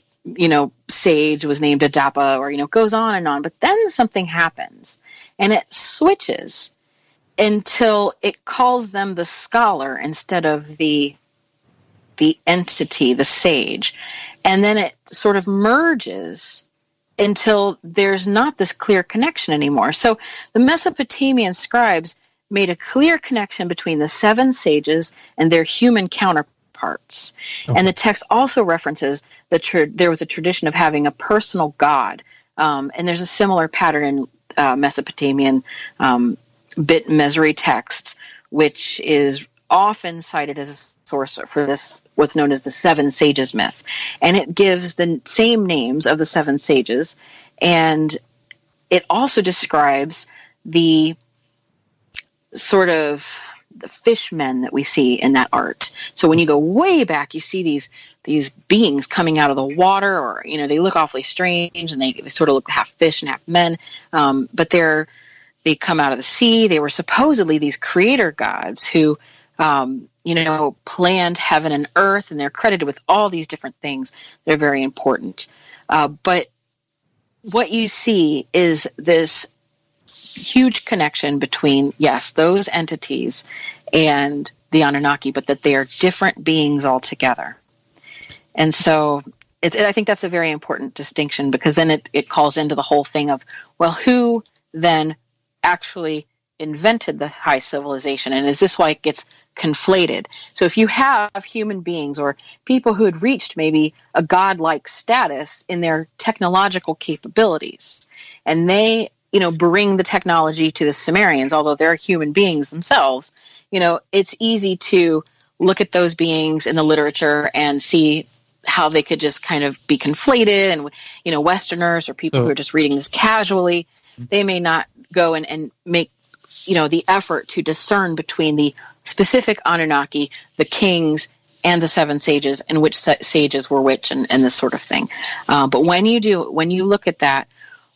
sage was named Adapa, or, goes on and on. But then something happens and it switches until it calls them the scholar instead of the entity, the sage. And then it sort of merges until there's not this clear connection anymore. So the Mesopotamian scribes made a clear connection between the 7 sages and their human counterparts. Okay. And the text also references that there was a tradition of having a personal god. And there's a similar pattern in Mesopotamian Bit Mesri texts, which is often cited as a source for this, what's known as the 7 sages myth. And it gives the same names of the 7 sages. And it also describes the sort of the fishmen that we see in that art. So when you go way back, you see these beings coming out of the water, or they look awfully strange, and they sort of look half fish and half men, but they come out of the sea. They were supposedly these creator gods who planned heaven and earth, and they're credited with all these different things. They're very important. But what you see is this huge connection between, yes, those entities and the Anunnaki, but that they are different beings altogether. And so I think that's a very important distinction, because then it calls into the whole thing of, well, who then actually invented the high civilization, and is this why it gets conflated? So if you have human beings or people who had reached maybe a godlike status in their technological capabilities, and they bring the technology to the Sumerians, although they're human beings themselves, it's easy to look at those beings in the literature and see how they could just kind of be conflated. And Westerners or people who are just reading this casually, they may not go and make the effort to discern between the specific Anunnaki, the kings, and the seven sages, and which sages were which, and this sort of thing. But when you look at that,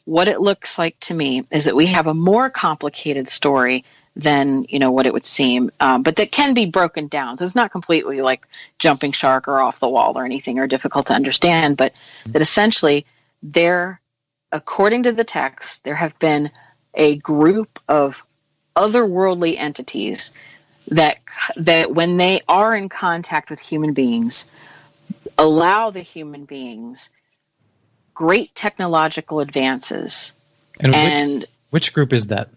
what it looks like to me is that we have a more complicated story than what it would seem, but that can be broken down. So it's not completely like jumping shark or off the wall or anything, or difficult to understand, but that essentially according to the text, there have been a group of otherworldly entities that when they are in contact with human beings, allow the human beings great technological advances. And which group is that?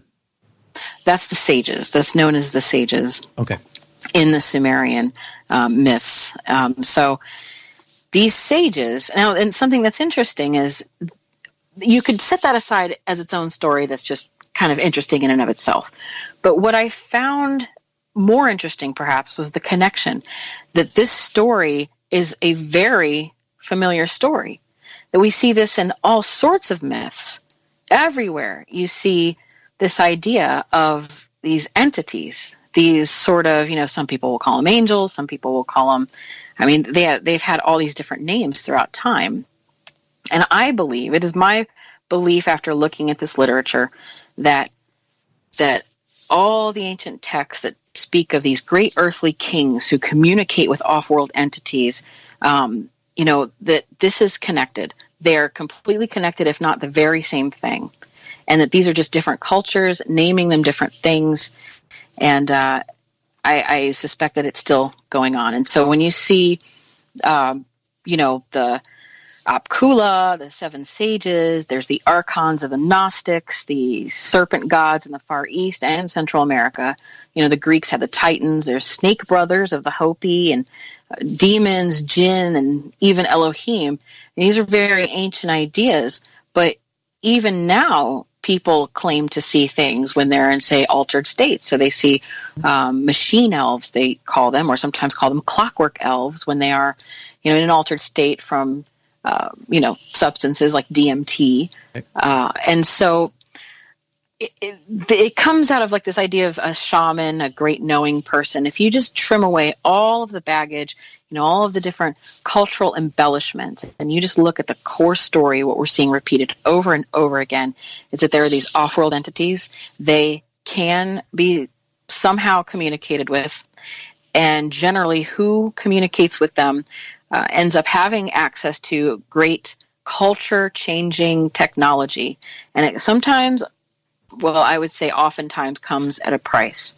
That's the sages. That's known as the sages. Okay. In the Sumerian myths. So these sages, now, and something that's interesting is you could set that aside as its own story that's just kind of interesting in and of itself. But what I found more interesting, perhaps, was the connection that this story is a very familiar story. That we see this in all sorts of myths. Everywhere you see this idea of these entities, these sort of, some people will call them angels, some people will call them, they've had all these different names throughout time. And I believe, it is my belief after looking at this literature, that all the ancient texts that speak of these great earthly kings who communicate with off-world entities, that this is connected. They're completely connected, if not the very same thing. And that these are just different cultures, naming them different things. And I suspect that it's still going on. And so when you see, the Apkula, the seven sages, there's the archons of the Gnostics, the serpent gods in the Far East and Central America. The Greeks had the Titans, there's snake brothers of the Hopi, and demons, jinn, and even Elohim. And these are very ancient ideas, but even now, people claim to see things when they're in, say, altered states. So they see machine elves, they call them, or sometimes call them clockwork elves, when they are, in an altered state from substances like DMT. And so it comes out of like this idea of a shaman, a great knowing person. If you just trim away all of the baggage, all of the different cultural embellishments, and you just look at the core story, what we're seeing repeated over and over again, is that there are these off-world entities. They can be somehow communicated with, and generally who communicates with them ends up having access to great culture-changing technology. And it sometimes, I would say oftentimes, comes at a price.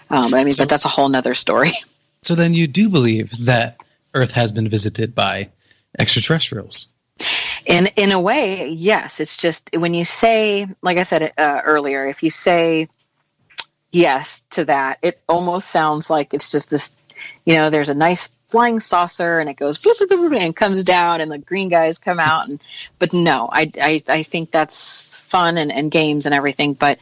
But that's a whole nother story. So then you do believe that Earth has been visited by extraterrestrials? In a way, yes. It's just when you say, like I said earlier, if you say yes to that, it almost sounds like it's just this, there's a nice flying saucer and it goes bloop, bloop, bloop, and comes down and the green guys come out. But no, I think that's fun and games and everything. But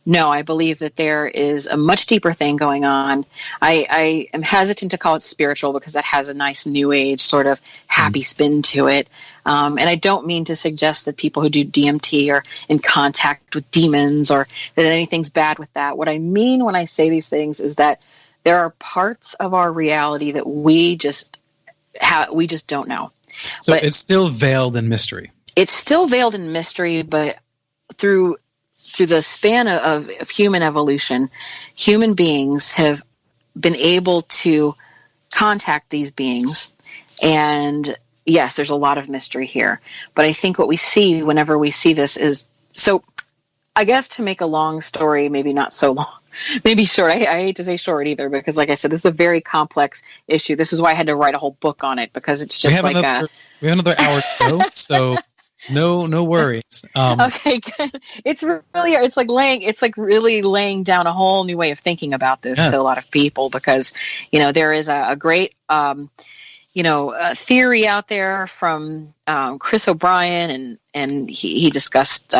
no, I believe that there is a much deeper thing going on. I am hesitant to call it spiritual because that has a nice new age sort of happy spin to it. And I don't mean to suggest that people who do DMT are in contact with demons or that anything's bad with that. What I mean when I say these things is that there are parts of our reality that we just don't know. So but it's still veiled in mystery. It's still veiled in mystery, but through the span of human evolution, human beings have been able to contact these beings. And yes, there's a lot of mystery here. But I think what we see whenever we see this is, so I guess to make a long story, maybe not so long, maybe short. I hate to say short either, because like I said, this is a very complex issue. This is why I had to write a whole book on it, because it's just we have another hour to go, so no worries. Okay, good. It's really laying down a whole new way of thinking about this to a lot of people, because there is a great theory out there from Chris O'Brien, and he discussed.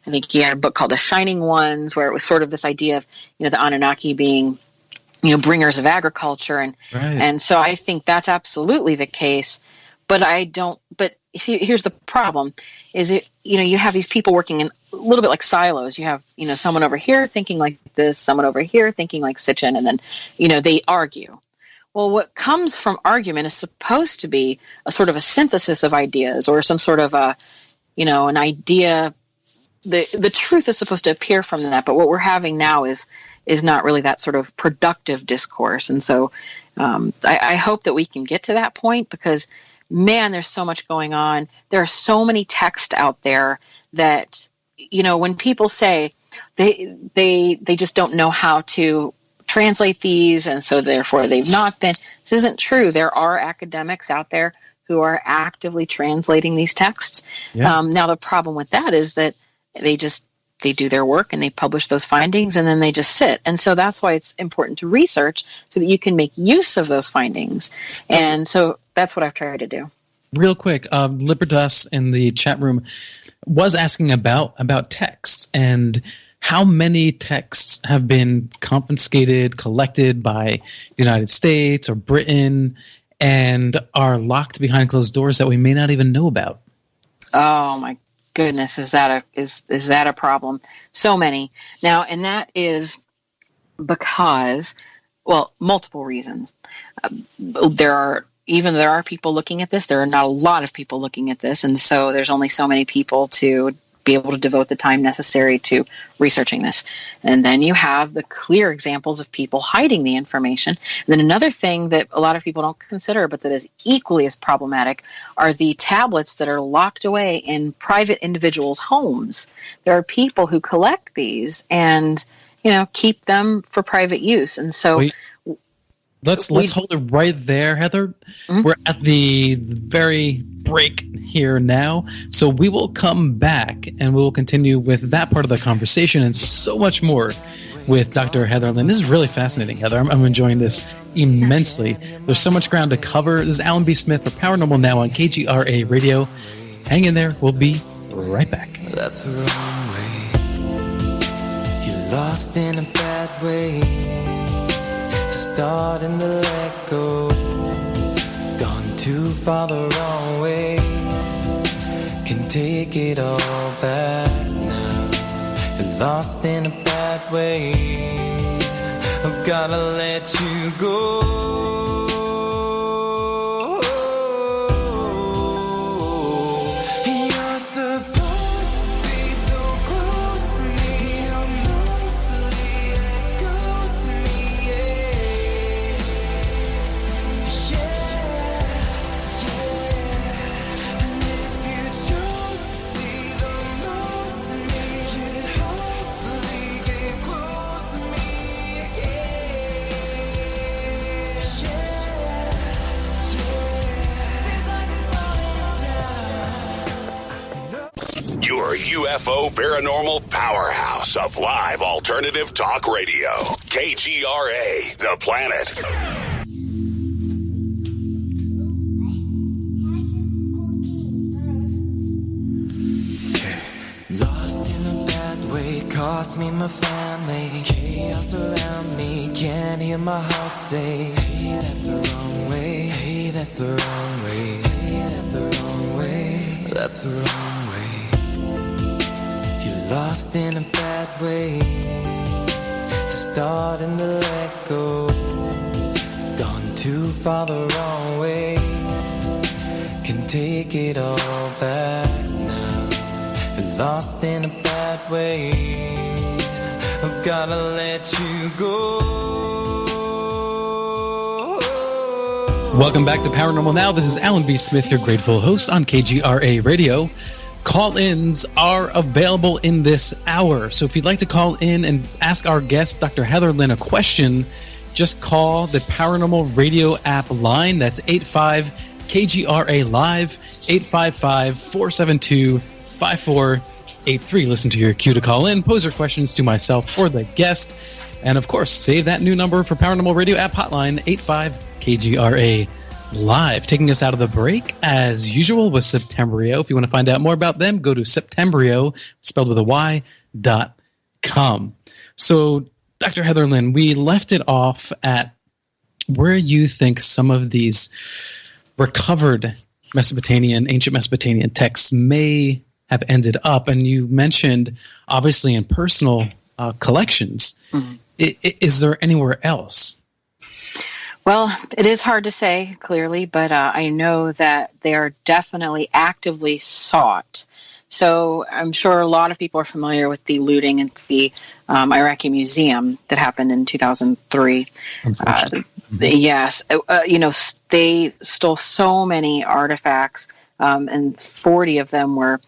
I think he had a book called The Shining Ones, where it was sort of this idea of the Anunnaki being bringers of agriculture, and so I think that's absolutely the case. But here's the problem: is you have these people working in a little bit like silos. You have someone over here thinking like this, someone over here thinking like Sitchin, and then they argue. Well, what comes from argument is supposed to be a sort of a synthesis of ideas, or some sort of an idea. The truth is supposed to appear from that, but what we're having now is not really that sort of productive discourse. And so I hope that we can get to that point, because man, there's so much going on. There are so many texts out there that when people say they just don't know how to translate these, and so therefore they've not been. This isn't true. There are academics out there who are actively translating these texts. Yeah. Now the problem with that is that they do their work and they publish those findings, and then they just sit. And so that's why it's important to research, so that you can make use of those findings. And so that's what I've tried to do. Real quick, Libertas in the chat room was asking about texts, and how many texts have been confiscated, collected by the United States or Britain, and are locked behind closed doors that we may not even know about. Oh my goodness, is that a problem? So many. Now, and that is because, well, multiple reasons. There are people looking at this. There are not a lot of people looking at this, and so there's only so many people to be able to devote the time necessary to researching this. And then you have the clear examples of people hiding the information. And then another thing that a lot of people don't consider, but that is equally as problematic, are the tablets that are locked away in private individuals' homes. There are people who collect these and keep them for private use. And so Let's hold it right there, Heather. Mm-hmm. We're at the very break here now, so we will come back and we will continue with that part of the conversation and so much more with Dr. Heather Lynn. This is really fascinating, Heather. I'm enjoying this immensely. There's so much ground to cover. This is Alan B. Smith for Paranormal Now on KGRA Radio. Hang in there. We'll be right back. That's the wrong way. You're lost in a bad way. Starting to let go, gone too far the wrong way. Can take it all back now. You're lost in a bad way. I've gotta let you go. You're supposed to be so close to me. I'm mostly that goes to me. Your UFO paranormal powerhouse of live alternative talk radio. KGRA, The Planet. Lost in a bad way, cost me my family. Chaos around me, can't hear my heart say, hey, that's the wrong way. Hey, that's the wrong way. Hey, that's the wrong way. That's the wrong way. You're lost in a bad way. starting to let go. Gone too far the wrong way. Can take it all back now. Been lost in a bad way. I've gotta let you go. Welcome back to Paranormal Now. This is Alan B. Smith, your grateful host on KGRA Radio. Call-ins are available in this hour. So if you'd like to call in and ask our guest, Dr. Heather Lynn, a question, just call the Paranormal Radio app line. That's 85-KGRA Live, 855-472-5483. Listen to your cue to call in, pose your questions to myself or the guest. And of course, save that new number for Paranormal Radio app hotline, 85-KGRA Live. Taking us out of the break, as usual, with Septembrio. If you want to find out more about them, go to Septembrio, spelled with a Y.com. So, Dr. Heather Lynn, we left it off at where you think some of these recovered ancient Mesopotamian texts may have ended up. And you mentioned, obviously, in personal collections. Mm-hmm. Is there anywhere else? Well, it is hard to say clearly, but I know that they are definitely actively sought. So I'm sure a lot of people are familiar with the looting at the Iraqi museum that happened in 2003. Yes, they stole so many artifacts, and 40 of them were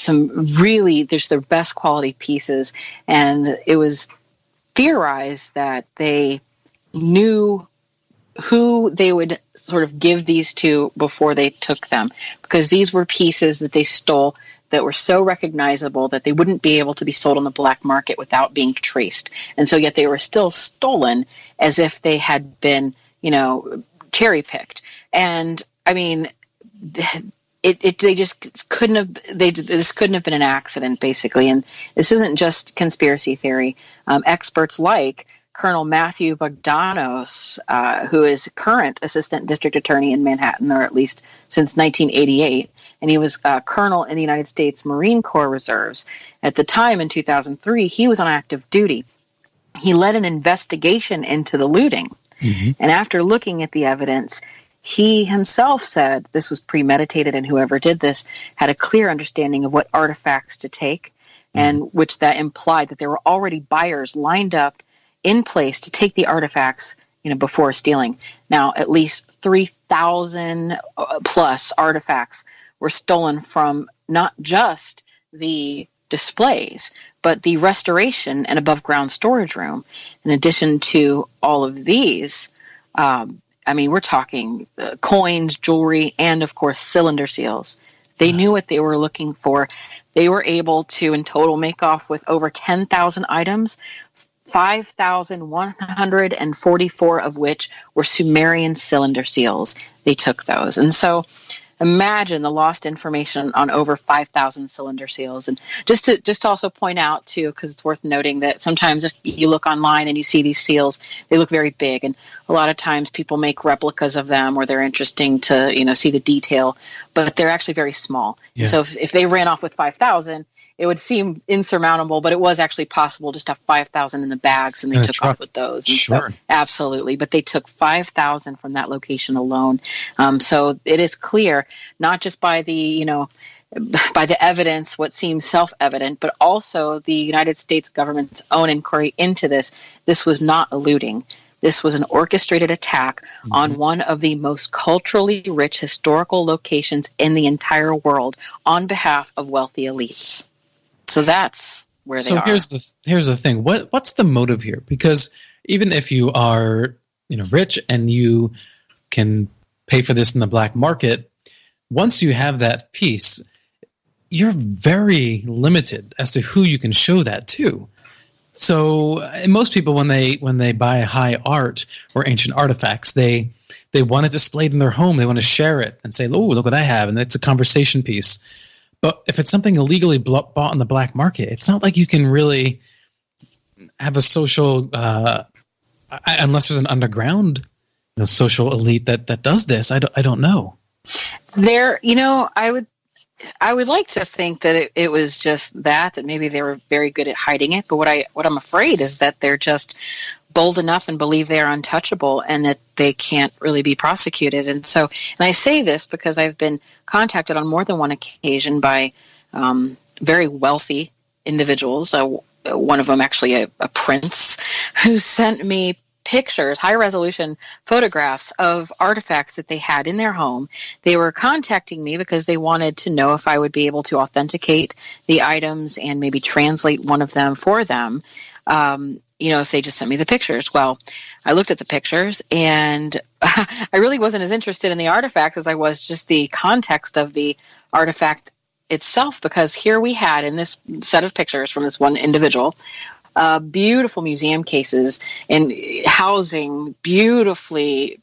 there's their best quality pieces, and it was theorized that they knew who they would sort of give these to before they took them, because these were pieces that they stole that were so recognizable that they wouldn't be able to be sold on the black market without being traced. And so yet they were still stolen as if they had been, cherry picked. And I mean, this couldn't have been an accident, basically. And this isn't just conspiracy theory. Experts like Colonel Matthew Bogdanos, who is current assistant district attorney in Manhattan, or at least since 1988, and he was colonel in the United States Marine Corps Reserves. At the time, in 2003, he was on active duty. He led an investigation into the looting, mm-hmm. and after looking at the evidence, he himself said this was premeditated, and whoever did this had a clear understanding of what artifacts to take, mm-hmm. and which that implied that there were already buyers lined up in place to take the artifacts, before stealing. Now, at least 3,000 plus artifacts were stolen from not just the displays, but the restoration and above ground storage room. In addition to all of these, we're talking coins, jewelry, and of course, cylinder seals. They knew what they were looking for. They were able to, in total, make off with over 10,000 items, 5,144 of which were Sumerian cylinder seals. They took those. And so imagine the lost information on over 5,000 cylinder seals. And just to also point out, too, because it's worth noting that sometimes if you look online and you see these seals, they look very big. And a lot of times people make replicas of them, or they're interesting to, see the detail, but they're actually very small. Yeah. So if they ran off with 5,000, it would seem insurmountable, but it was actually possible just to have 5,000 in the bags, and they took off with those. And sure. So, absolutely. But they took 5,000 from that location alone. So it is clear, not just by the, by the evidence, what seems self-evident, but also the United States government's own inquiry into this. This was not a looting. This was an orchestrated attack mm-hmm. on one of the most culturally rich historical locations in the entire world on behalf of wealthy elites. So that's where they are. So here's the thing. What's the motive here? Because even if you are, rich and you can pay for this in the black market, once you have that piece, you're very limited as to who you can show that to. So most people, when they buy high art or ancient artifacts, they want it displayed in their home. They want to share it and say, "Oh, look what I have," and it's a conversation piece. But if it's something illegally bought on the black market, it's not like you can really have a social, unless there's an underground, social elite that does this. I don't know. There, I would I would like to think that it was just that maybe they were very good at hiding it. But what I'm afraid is that they're just bold enough and believe they are untouchable and that they can't really be prosecuted. And I say this because I've been contacted on more than one occasion by very wealthy individuals. One of them actually a prince who sent me pictures, high resolution photographs of artifacts that they had in their home. They were contacting me because they wanted to know if I would be able to authenticate the items and maybe translate one of them for them. If they just sent me the pictures. Well, I looked at the pictures and I really wasn't as interested in the artifact as I was just the context of the artifact itself, because here we had in this set of pictures from this one individual, beautiful museum cases and housing beautifully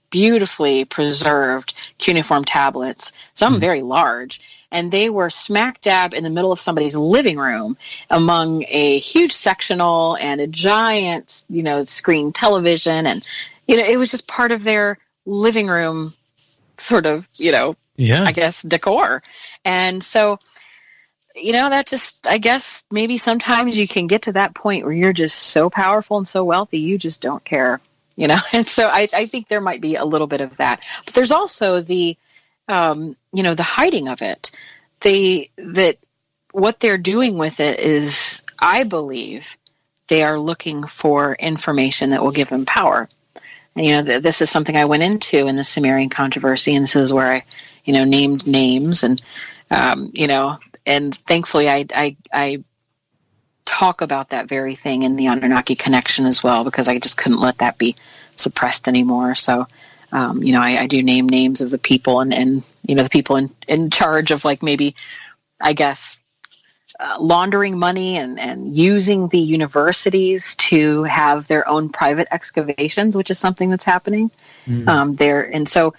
preserved cuneiform tablets, some very large. And they were smack dab in the middle of somebody's living room among a huge sectional and a giant, screen television. And, it was just part of their living room sort of, I guess, decor. And so, that just, I guess, maybe sometimes you can get to that point where you're just so powerful and so wealthy, you just don't care, And so I think there might be a little bit of that. But there's also the the hiding of it. That what they're doing with it is, I believe, they are looking for information that will give them power. And, this is something I went into in the Sumerian Controversy, and this is where I, named names and, and thankfully I talk about that very thing in the Annunaki connection as well, because I just couldn't let that be suppressed anymore. So, I do name names of the people and the people in charge of, like, maybe, I guess, laundering money and using the universities to have their own private excavations, which is something that's happening there. And so,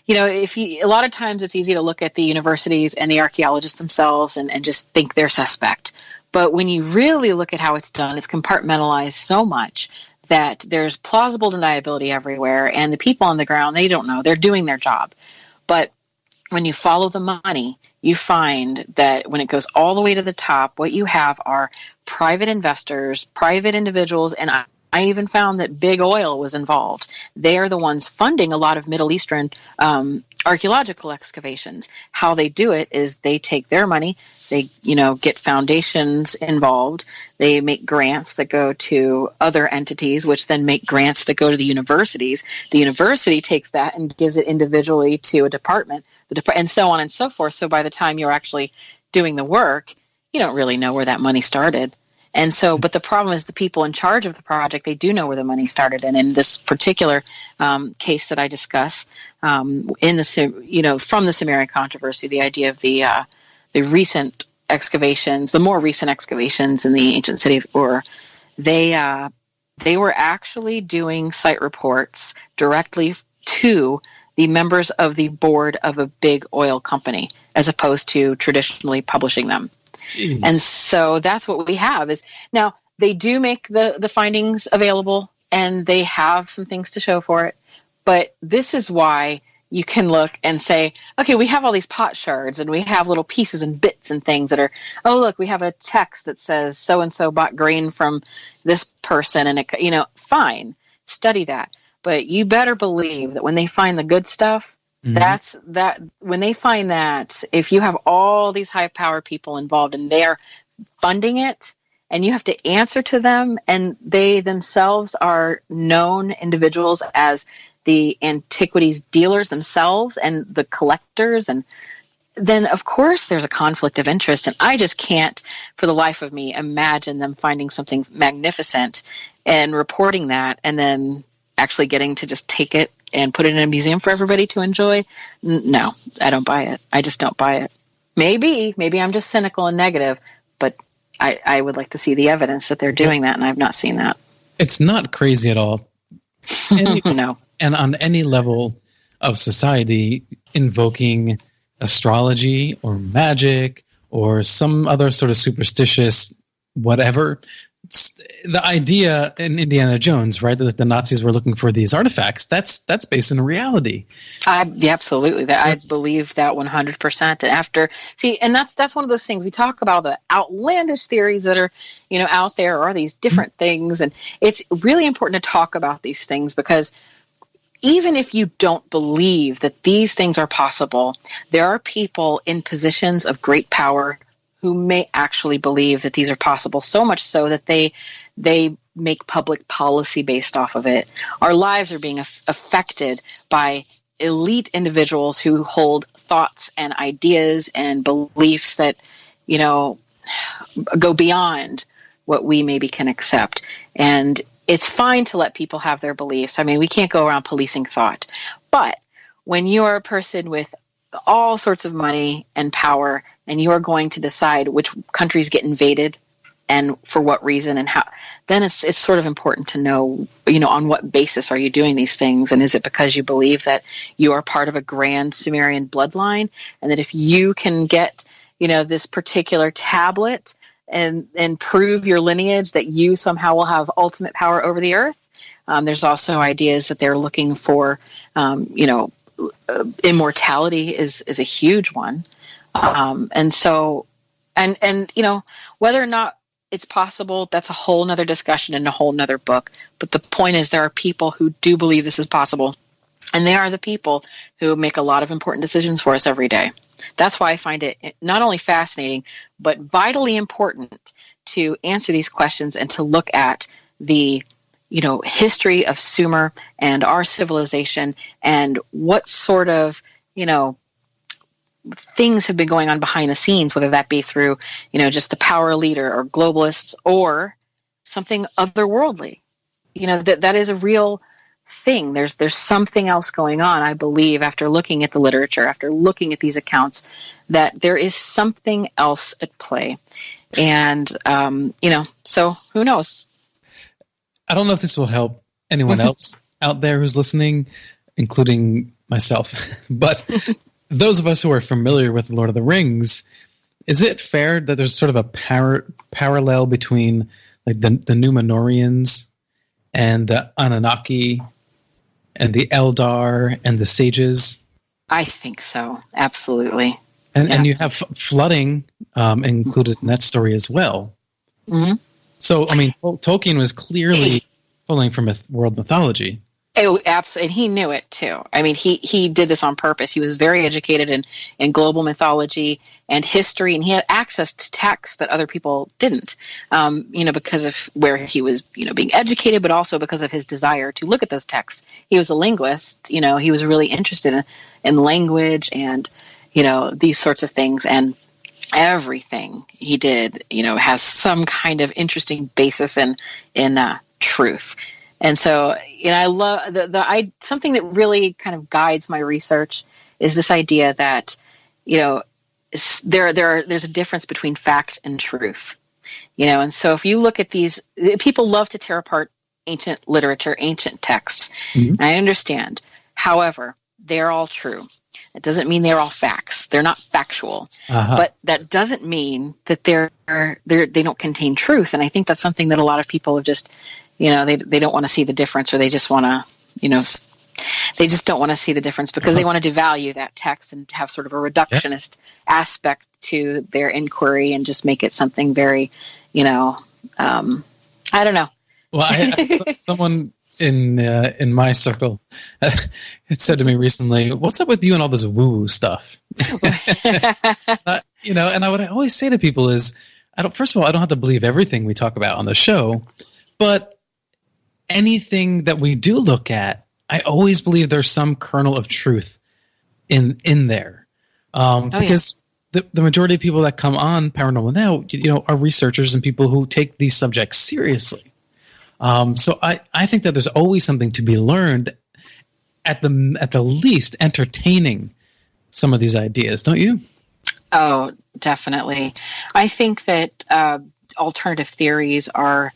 a lot of times it's easy to look at the universities and the archaeologists themselves and just think they're suspect. But when you really look at how it's done, it's compartmentalized so much that there's plausible deniability everywhere, and the people on the ground, they don't know. They're doing their job. But when you follow the money, you find that when it goes all the way to the top, what you have are private investors, private individuals, and I even found that big oil was involved. They are the ones funding a lot of Middle Eastern archaeological excavations. How they do it is they take their money, they get foundations involved, they make grants that go to other entities, which then make grants that go to the universities. The university takes that and gives it individually to a department, and so on and so forth. So by the time you're actually doing the work, you don't really know where that money started. And so, but the problem is the people in charge of the project, they do know where the money started. And in this particular case that I discuss, from the Sumerian Controversy, the idea of the recent excavations, the more recent excavations in the ancient city of Ur, they were actually doing site reports directly to the members of the board of a big oil company, as opposed to traditionally publishing them. Jeez. And so that's what we have is now they do make the findings available and they have some things to show for it. But this is why you can look and say, okay, we have all these pot shards and we have little pieces and bits and things that are, oh, look, we have a text that says so-and-so bought grain from this person. And, fine, study that. But you better believe that when they find the good stuff, when they find that, if you have all these high power people involved and they're funding it and you have to answer to them, and they themselves are known individuals as the antiquities dealers themselves and the collectors, and then of course there's a conflict of interest. And I just can't for the life of me imagine them finding something magnificent and reporting that and then actually getting to just take it and put it in a museum for everybody to enjoy. No, I don't buy it. I just don't buy it. Maybe I'm just cynical and negative, but I would like to see the evidence that they're doing that, and I've not seen that. It's not crazy at all. No. And on any level of society, invoking astrology or magic or some other sort of superstitious whatever the idea in Indiana Jones, right, that the Nazis were looking for these artifacts, that's based in reality. Absolutely. I believe that 100%. And that's one of those things we talk about, the outlandish theories that are, out there, or these different things. And it's really important to talk about these things, because even if you don't believe that these things are possible, there are people in positions of great power who may actually believe that these are possible, so much so that they make public policy based off of it. Our lives are being affected by elite individuals who hold thoughts and ideas and beliefs that, go beyond what we maybe can accept. And it's fine to let people have their beliefs. I mean, we can't go around policing thought. But when you're a person with all sorts of money and power, and you're going to decide which countries get invaded and for what reason and how, then it's sort of important to know, on what basis are you doing these things? And is it because you believe that you are part of a grand Sumerian bloodline, and that if you can get, this particular tablet and prove your lineage, that you somehow will have ultimate power over the earth? There's also ideas that they're looking for, immortality is a huge one. And whether or not it's possible, that's a whole nother discussion and a whole nother book. But the point is, there are people who do believe this is possible, and they are the people who make a lot of important decisions for us every day. That's why I find it not only fascinating, but vitally important to answer these questions and to look at the history of Sumer and our civilization, and what sort of, things have been going on behind the scenes, whether that be through, just the power leader or globalists, or something otherworldly. That is a real thing. There's something else going on, I believe, after looking at the literature, after looking at these accounts, that there is something else at play. And, so who knows? I don't know if this will help anyone else out there who's listening, including myself, but those of us who are familiar with Lord of the Rings, is it fair that there's sort of a parallel between like the Numenorians and the Annunaki and the Eldar and the sages? I think so. Absolutely. And you have flooding included in that story as well. Mm-hmm. So, I mean, Tolkien was clearly pulling from world mythology. Oh, absolutely. And he knew it too. I mean, he did this on purpose. He was very educated in global mythology and history, and he had access to texts that other people didn't, because of where he was, being educated, but also because of his desire to look at those texts. He was a linguist, he was really interested in language and, these sorts of things. And everything he did, has some kind of interesting basis in truth. And so, I love something that really kind of guides my research is this idea that, there's a difference between fact and truth, and so if you look at these, people love to tear apart ancient literature, ancient texts. Mm-hmm. I understand. However, they're all true. It doesn't mean they're all facts. They're not factual, but that doesn't mean that they don't contain truth. And I think that's something that a lot of people have just, they don't want to see the difference, or they just want to, they just don't want to see the difference because they want to devalue that text and have sort of a reductionist aspect to their inquiry and just make it something very, I don't know. Well, I someone in my circle it said to me recently, "What's up with you and all this woo-woo stuff?" And what I always say to people is, first of all, I don't have to believe everything we talk about on the show, but anything that we do look at, I always believe there's some kernel of truth in there, because the majority of people that come on Paranormal Now, are researchers and people who take these subjects seriously. So I think that there's always something to be learned, at the least entertaining some of these ideas, don't you? Oh, definitely. I think that alternative theories are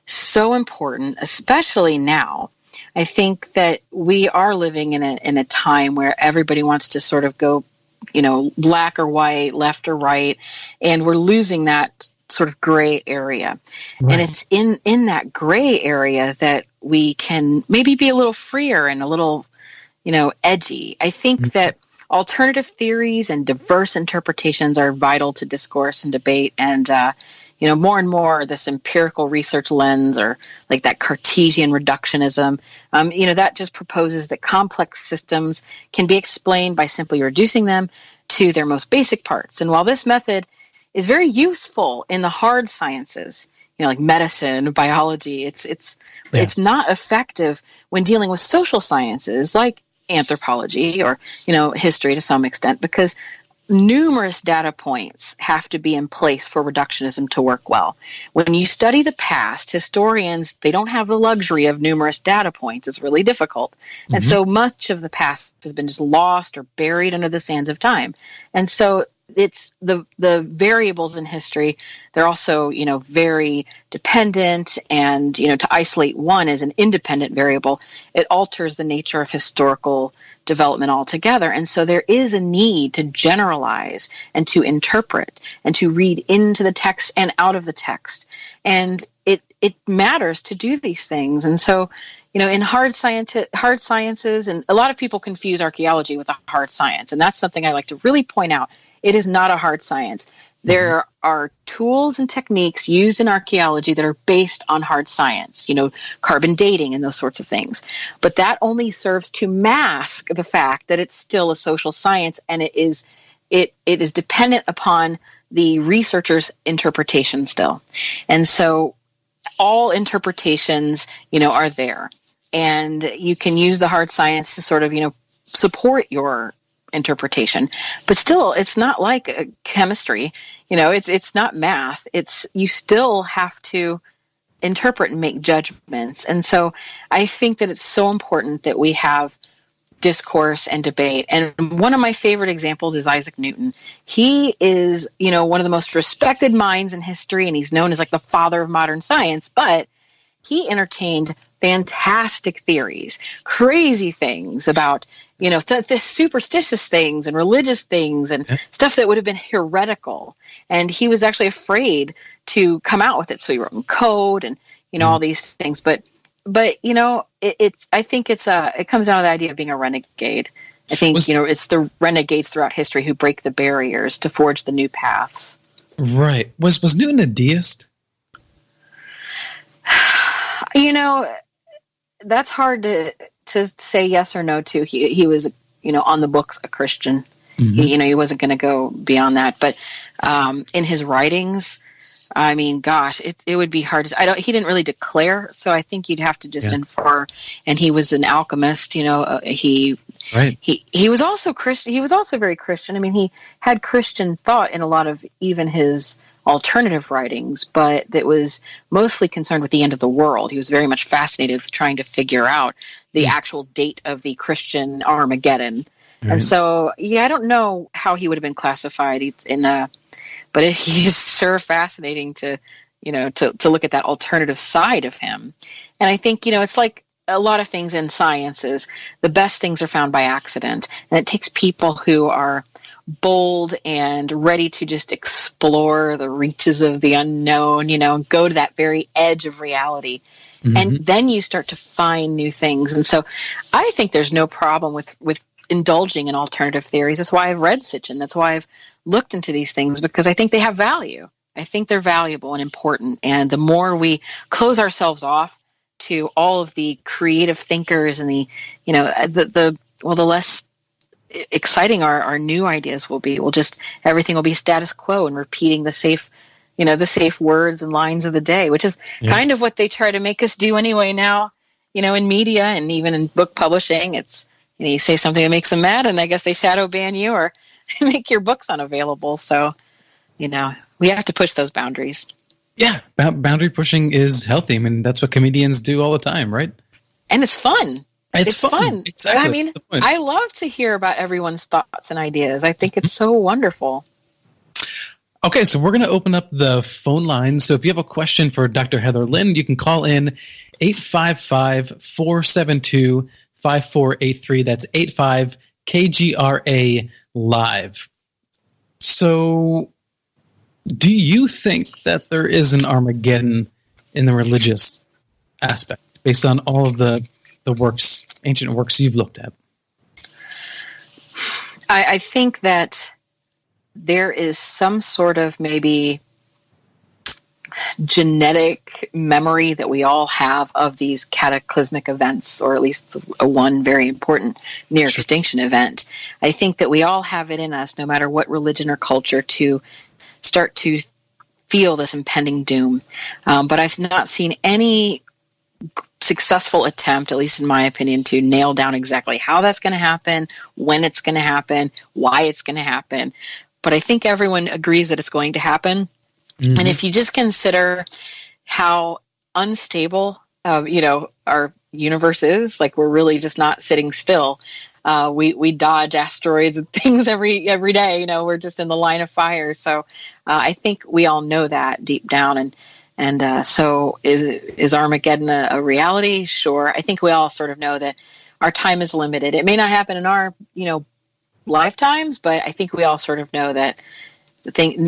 so important, especially now. I think that we are living in a time where everybody wants to sort of go, black or white, left or right, and we're losing that sort of gray area. Right. And it's in that gray area that we can maybe be a little freer and a little, edgy. I think that alternative theories and diverse interpretations are vital to discourse and debate. And, more and more this empirical research lens, or like that Cartesian reductionism, that just proposes that complex systems can be explained by simply reducing them to their most basic parts. And while this method is very useful in the hard sciences, like medicine, biology, it's not effective when dealing with social sciences like anthropology or, history to some extent, because numerous data points have to be in place for reductionism to work well. When you study the past, historians, they don't have the luxury of numerous data points. It's really difficult. And so much of the past has been just lost or buried under the sands of time. And so it's the variables in history, they're also, very dependent, and, to isolate one as an independent variable, it alters the nature of historical development altogether. And so there is a need to generalize and to interpret and to read into the text and out of the text. And it matters to do these things. And so, in hard sciences, and a lot of people confuse archaeology with a hard science. And that's something I like to really point out. It is not a hard science. There are tools and techniques used in archaeology that are based on hard science, carbon dating and those sorts of things. But that only serves to mask the fact that it's still a social science, and it is dependent upon the researcher's interpretation still. And so all interpretations, are there. And you can use the hard science to sort of, support your interpretation, but still it's not like chemistry, it's not math. You still have to interpret and make judgments. And so I think that it's so important that we have discourse and debate. And one of my favorite examples is Isaac Newton. He is, one of the most respected minds in history, and he's known as like the father of modern science, but he entertained fantastic theories, crazy things about, the superstitious things and religious things and stuff that would have been heretical. And he was actually afraid to come out with it. So he wrote in code and, all these things. But I think it comes down to the idea of being a renegade. I think, it's the renegades throughout history who break the barriers to forge the new paths. Right. Was Newton a deist? That's hard to say yes or no to. He was, on the books a Christian. He wasn't going to go beyond that. But in his writings, I mean, gosh, it would be hard to. He didn't really declare, so I think you'd have to just infer. And he was an alchemist. He was also Christian. He was also very Christian. I mean, he had Christian thought in a lot of even his alternative writings, but that was mostly concerned with the end of the world. He was very much fascinated with trying to figure out the actual date of the Christian Armageddon. Right. And so, I don't know how he would have been classified but he's sure fascinating to look at that alternative side of him. And I think, it's like a lot of things in sciences, the best things are found by accident. And it takes people who are bold and ready to just explore the reaches of the unknown, and go to that very edge of reality. And then you start to find new things. And so I think there's no problem with indulging in alternative theories. That's why I've read Sitchin. That's why I've looked into these things, because I think they have value. I think they're valuable and important. And the more we close ourselves off to all of the creative thinkers and the less exciting our new ideas will be. Everything will be status quo and repeating the safe words and lines of the day, which is kind of what they try to make us do anyway now, in media and even in book publishing. It's, you say something that makes them mad, and I guess they shadow ban you or make your books unavailable. So, we have to push those boundaries. Yeah, boundary pushing is healthy. I mean, that's what comedians do all the time, right? And it's fun. It's fun. Exactly. I mean, I love to hear about everyone's thoughts and ideas. I think it's so wonderful. Okay, so we're going to open up the phone lines. So if you have a question for Dr. Heather Lynn, you can call in 855-472-5483. That's 85-KGRA live. So Do you think that there is an Armageddon in the religious aspect, based on all of the works, ancient works you've looked at? I think that there is some sort of maybe genetic memory that we all have of these cataclysmic events, or at least one very important near extinction event. I think that we all have it in us, no matter what religion or culture, to start to feel this impending doom. But I've not seen any successful attempt, at least in my opinion, to nail down exactly how that's going to happen, when it's going to happen, why it's going to happen. But I think everyone agrees that it's going to happen. Mm-hmm. And if you just consider how unstable, our universe is, like we're really just not sitting still. We dodge asteroids and things every day. We're just in the line of fire. So I think we all know that deep down. And so is Armageddon a reality? Sure. I think we all sort of know that our time is limited. It may not happen in our, lifetimes, but I think we all sort of know that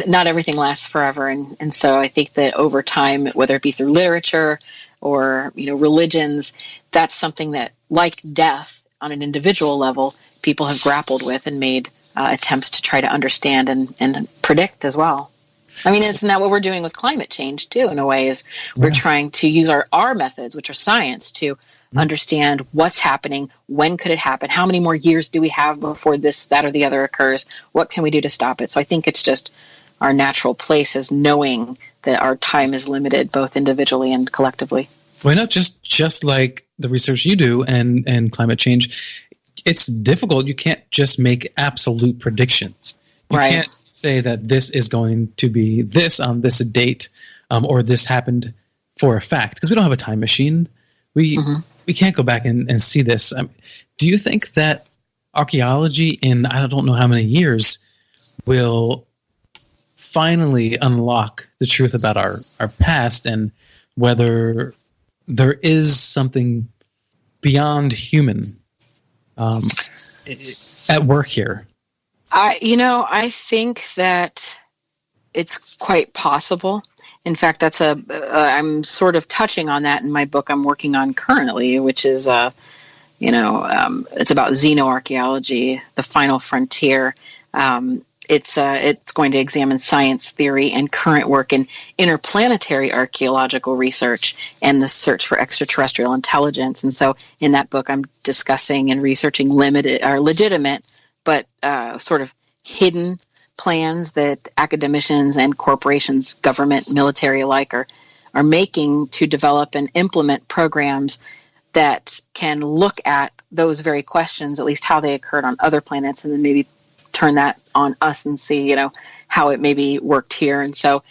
not everything lasts forever. And so I think that over time, whether it be through literature or, religions, that's something that, like death on an individual level, people have grappled with and made attempts to try to understand and predict as well. I mean, isn't that what we're doing with climate change, too, in a way, is we're trying to use our methods, which are science, to understand what's happening, when could it happen, how many more years do we have before this, that, or the other occurs, what can we do to stop it? So I think it's just our natural place is knowing that our time is limited, both individually and collectively. Why not just like the research you do and climate change? It's difficult. You can't just make absolute predictions. You can't say that this is going to be this on this date, or this happened for a fact, because we don't have a time machine. We can't go back and see this. Do you think that archaeology in I don't know how many years will finally unlock the truth about our past, and whether there is something beyond human at work here? I think that it's quite possible. In fact, that's I'm sort of touching on that in my book I'm working on currently, which is, it's about xenoarchaeology, the final frontier. It's going to examine science theory and current work in interplanetary archaeological research and the search for extraterrestrial intelligence. And so in that book, I'm discussing and researching limited or legitimate, but sort of hidden plans that academicians and corporations, government, military alike, are making to develop and implement programs that can look at those very questions, at least how they occurred on other planets, and then maybe turn that on us and see, how it maybe worked here. And so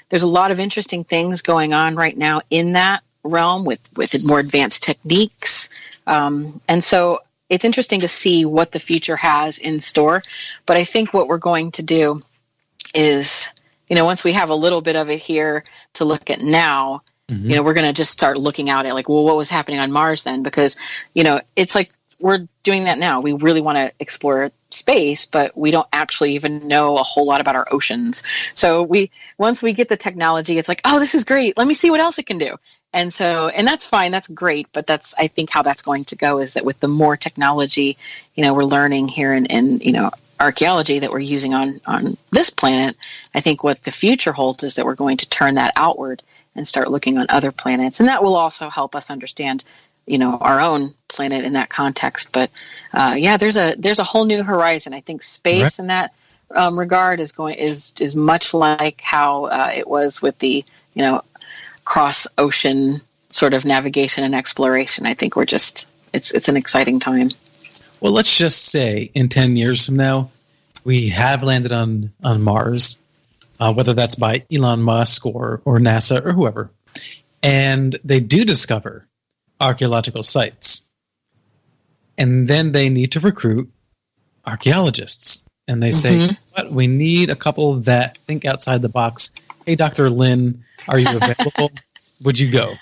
there's a lot of interesting things going on right now in that realm with more advanced techniques. And so it's interesting to see what the future has in store. But I think what we're going to do is, once we have a little bit of it here to look at now, we're going to just start looking out at like, well, what was happening on Mars then? Because, it's like we're doing that now. We really want to explore space, but we don't actually even know a whole lot about our oceans. So once we get the technology, it's like, oh, this is great. Let me see what else it can do. And that's fine. That's great. But I think how that's going to go is that with the more technology, we're learning here in archaeology that we're using on this planet, I think what the future holds is that we're going to turn that outward and start looking on other planets. And that will also help us understand, our own planet in that context. But there's a whole new horizon. I think space in that regard is much like how it was with the, cross ocean sort of navigation and exploration. I think it's an exciting time. Well, let's just say in 10 years from now, we have landed on Mars, whether that's by Elon Musk or NASA or whoever, and they do discover archaeological sites. And then they need to recruit archaeologists. And they say, what? We need a couple that think outside the box. Hey, Dr. Lynn, are you available? Would you go?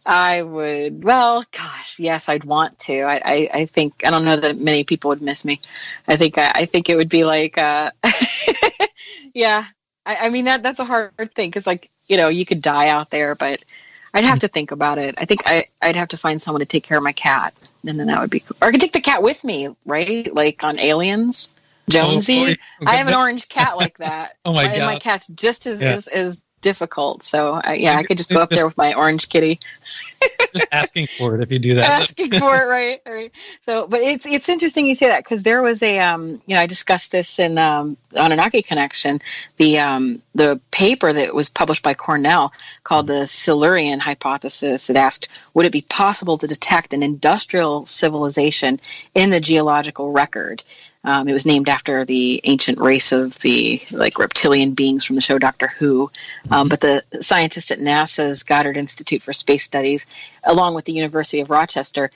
I would. Well, gosh, yes, I'd want to. I think I don't know that many people would miss me. I think it would be like, yeah, I mean, that's a hard thing because, like, you know, you could die out there, but I'd have to think about it. I think I'd have to find someone to take care of my cat, and then that would be cool. Or I could take the cat with me, right? Like on Aliens, Jonesy. Oh, boy. I have an orange cat like that. Oh my And God. my cat's just as difficult. So I could just go up there with my orange kitty. Just asking for it if you do that. Asking for it, right. So, but it's interesting you say that because there was a I discussed this in Annunaki Connection, the paper that was published by Cornell called the Silurian hypothesis. It asked, would it be possible to detect an industrial civilization in the geological record? It was named after the ancient race of the reptilian beings from the show Doctor Who. But the scientists at NASA's Goddard Institute for Space Studies, along with the University of Rochester,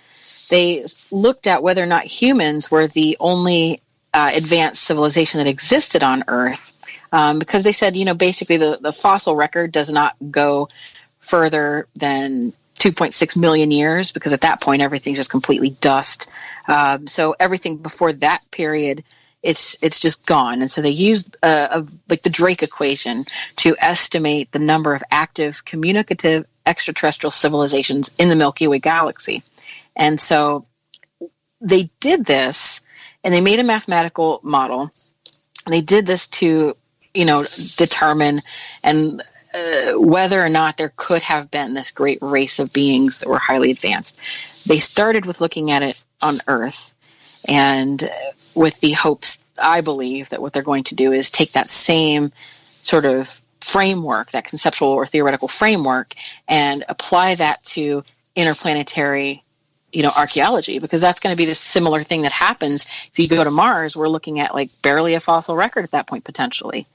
they looked at whether or not humans were the only advanced civilization that existed on Earth. Because they said, basically the fossil record does not go further than 2.6 million years, because at that point everything's just completely dust. So everything before that period, it's just gone. And so they used the Drake equation to estimate the number of active communicative extraterrestrial civilizations in the Milky Way galaxy. And so they did this, and they made a mathematical model. And they did this to, determine and whether or not there could have been this great race of beings that were highly advanced. They started with looking at it on Earth, and with the hopes, I believe, that what they're going to do is take that same sort of framework, that conceptual or theoretical framework, and apply that to interplanetary archaeology, because that's going to be the similar thing that happens if you go to Mars. We're looking at barely a fossil record at that point, potentially.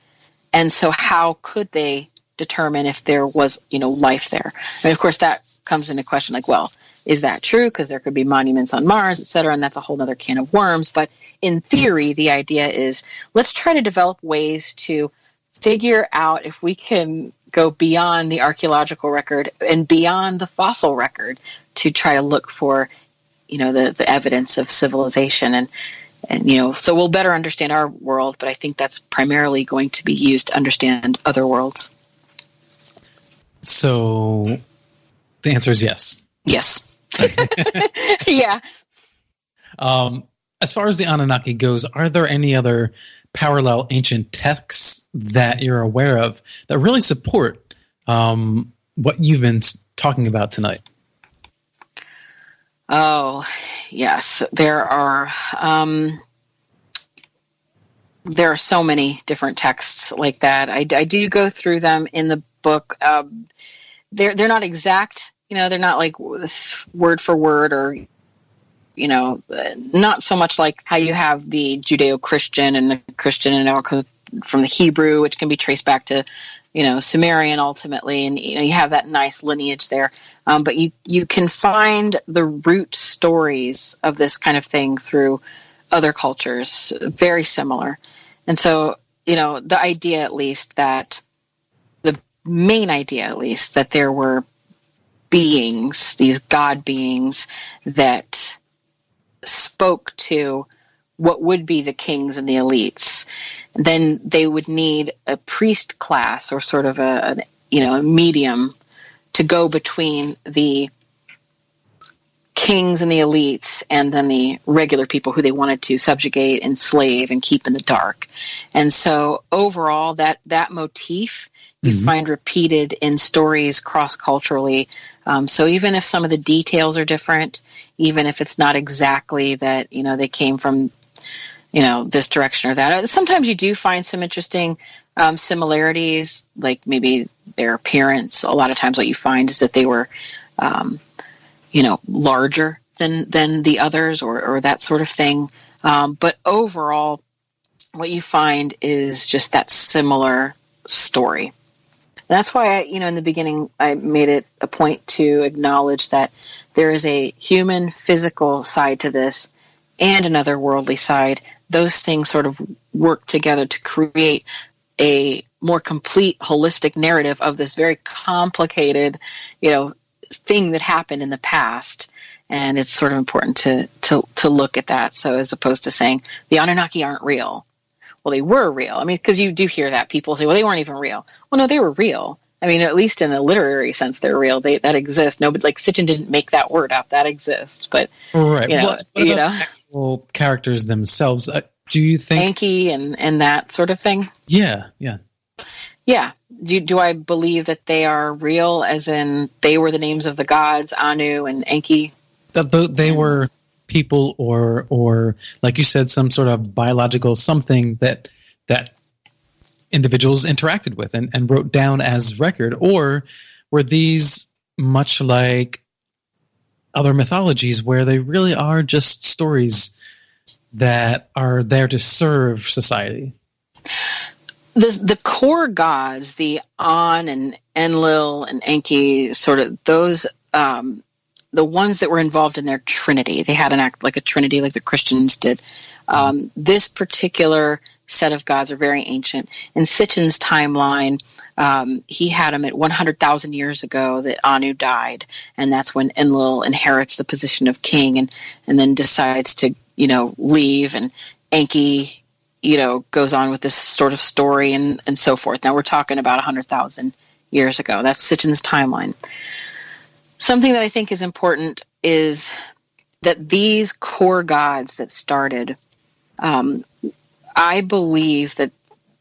And so how could they determine if there was, life there? And of course, that comes into question, is that true? Because there could be monuments on Mars, et cetera, and that's a whole other can of worms. But in theory, the idea is, let's try to develop ways to figure out if we can go beyond the archaeological record and beyond the fossil record to try to look for, the evidence of civilization. And so we'll better understand our world, but I think that's primarily going to be used to understand other worlds. So the answer is yes. Yes. Yeah. As far as the Anunnaki goes, are there any other parallel ancient texts that you're aware of that really support what you've been talking about tonight? Oh, yes. There are so many different texts like that. I do go through them in the book. They're not exact. They're not like word for word, or not so much like how you have the Judeo-Christian and the Christian and from the Hebrew, which can be traced back to Sumerian ultimately, and you have that nice lineage there. But you can find the root stories of this kind of thing through other cultures, very similar. And so, the idea, at least, that the main idea, at least, that there were beings, these god beings that spoke to what would be the kings and the elites, then they would need a priest class, or sort of a medium, to go between the kings and the elites and then the regular people who they wanted to subjugate, enslave, and keep in the dark. And so overall, that motif you find repeated in stories cross-culturally. So even if some of the details are different, even if it's not exactly that, they came from this direction or that. Sometimes you do find some interesting similarities, like maybe their appearance. A lot of times what you find is that they were, larger than the others, or that sort of thing. But overall, what you find is just that similar story. That's why, in the beginning, I made it a point to acknowledge that there is a human physical side to this and another worldly side. Those things sort of work together to create a more complete, holistic narrative of this very complicated, thing that happened in the past. And it's sort of important to look at that. So as opposed to saying the Anunnaki aren't real, well, they were real. I mean, because you do hear that people say, well, they weren't even real. Well, no, they were real. I mean, at least in a literary sense, they're real. That exists. Nobody, like Sitchin didn't make that word up. That exists. But right. What about actual characters themselves? Do you think Enki and that sort of thing? Yeah. Do I believe that they are real, as in they were the names of the gods, Anu and Enki? They were people, or like you said, some sort of biological something that individuals interacted with and wrote down as record? Or were these much like other mythologies where they really are just stories that are there to serve society? The core gods, the An and Enlil and Enki, sort of those, the ones that were involved in their trinity, they had an act like a trinity, like the Christians did. This particular set of gods are very ancient. In Sitchin's timeline, he had them at 100,000 years ago that Anu died, and that's when Enlil inherits the position of king and then decides to, leave, and Enki, goes on with this sort of story and so forth. Now we're talking about 100,000 years ago. That's Sitchin's timeline. Something that I think is important is that these core gods that started, I believe that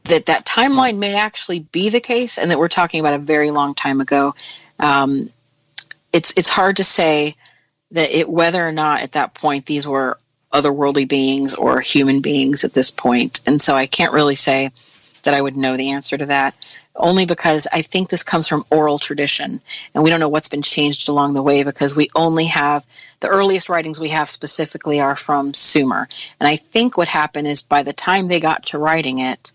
timeline may actually be the case, and that we're talking about a very long time ago. It's hard to say that whether or not at that point these were otherworldly beings or human beings at this point. And so I can't really say that I would know the answer to that, only because I think this comes from oral tradition, and we don't know what's been changed along the way, because we only have the earliest writings we have specifically are from Sumer. And I think what happened is by the time they got to writing it,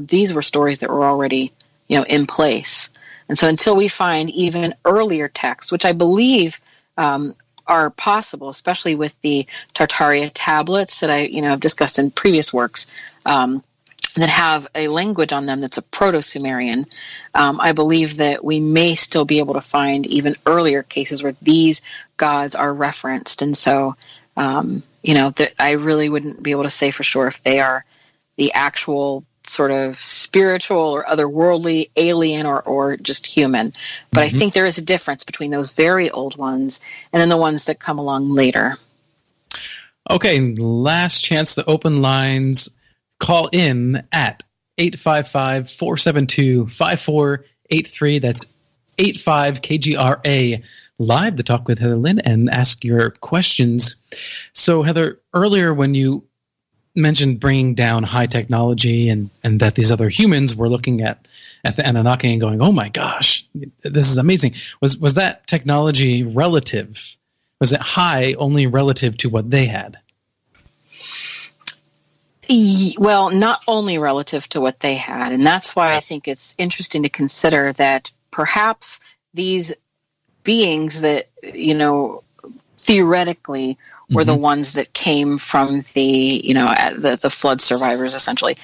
these were stories that were already, in place. And so until we find even earlier texts, which I believe are possible, especially with the Tartaria tablets that I, have discussed in previous works, that have a language on them that's a Proto-Sumerian, I believe that we may still be able to find even earlier cases where these gods are referenced. And so, I really wouldn't be able to say for sure if they are the actual sort of spiritual or otherworldly, alien, or just human. But I think there is a difference between those very old ones and then the ones that come along later. Okay, last chance to open lines. Call in at 855-472-5483. That's 85-KGRA live to talk with Heather Lynn and ask your questions. So, Heather, earlier when you mentioned bringing down high technology and that these other humans were looking at the Anunnaki and going, oh my gosh, this is amazing. Was that technology relative? Was it high only relative to what they had? Well, not only relative to what they had. And that's why I think it's interesting to consider that perhaps these beings that, theoretically were the ones that came from the flood survivors, essentially.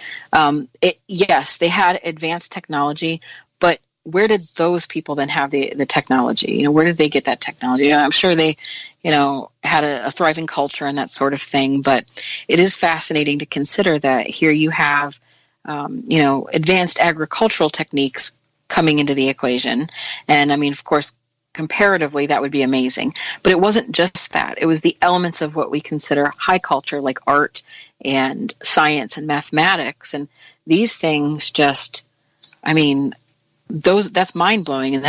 Yes, they had advanced technology, but where did those people then have the technology? Where did they get that technology? I'm sure they, had a thriving culture and that sort of thing, but it is fascinating to consider that here you have, advanced agricultural techniques coming into the equation. And I mean, of course, comparatively, that would be amazing. But it wasn't just that. It was the elements of what we consider high culture, like art and science and mathematics. And these things just, that's mind-blowing. And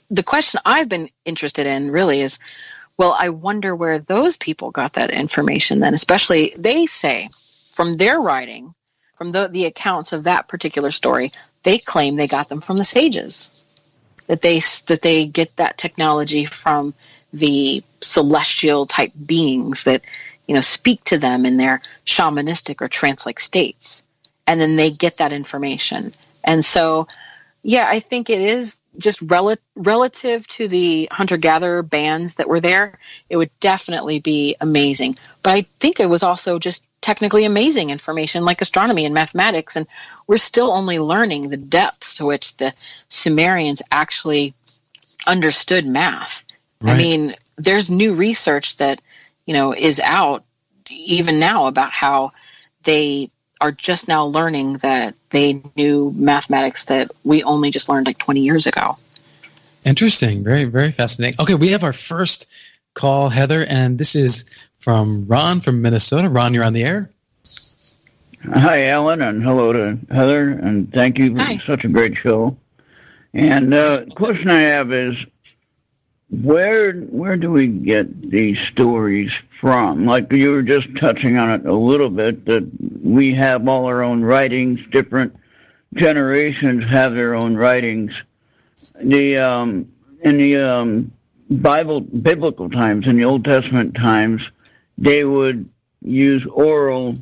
the question I've been interested in really is, well, I wonder where those people got that information then, especially they say from their writing, from the accounts of that particular story, they claim they got them from the sages. That they get that technology from the celestial type beings that, speak to them in their shamanistic or trance-like states. And then they get that information. And so, yeah, I think it is just relative to the hunter-gatherer bands that were there, it would definitely be amazing. But I think it was also just technically amazing information like astronomy and mathematics, and we're still only learning the depths to which the Sumerians actually understood math. Right. I mean, there's new research that, is out even now about how they are just now learning that they knew mathematics that we only just learned like 20 years ago. Interesting. Very, very fascinating. Okay, we have our first call, Heather, and this is from Ron from Minnesota. Ron, you're on the air. Hi, Alan, and hello to Heather, and thank you for such a great show. And the question I have is, where do we get these stories from? Like you were just touching on it a little bit, that we have all our own writings, different generations have their own writings. In the biblical times, in the Old Testament times, they would use oral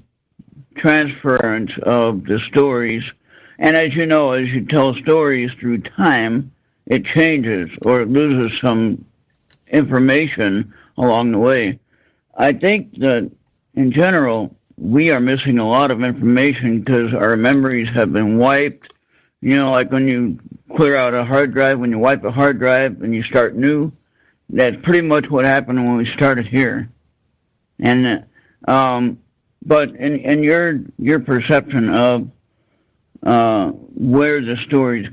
transference of the stories. And as you know, as you tell stories through time, it changes or it loses some information along the way. I think that in general, we are missing a lot of information because our memories have been wiped. You know, like when you clear out a hard drive, when you wipe a hard drive and you start new, that's pretty much what happened when we started here. And but in your perception of where the stories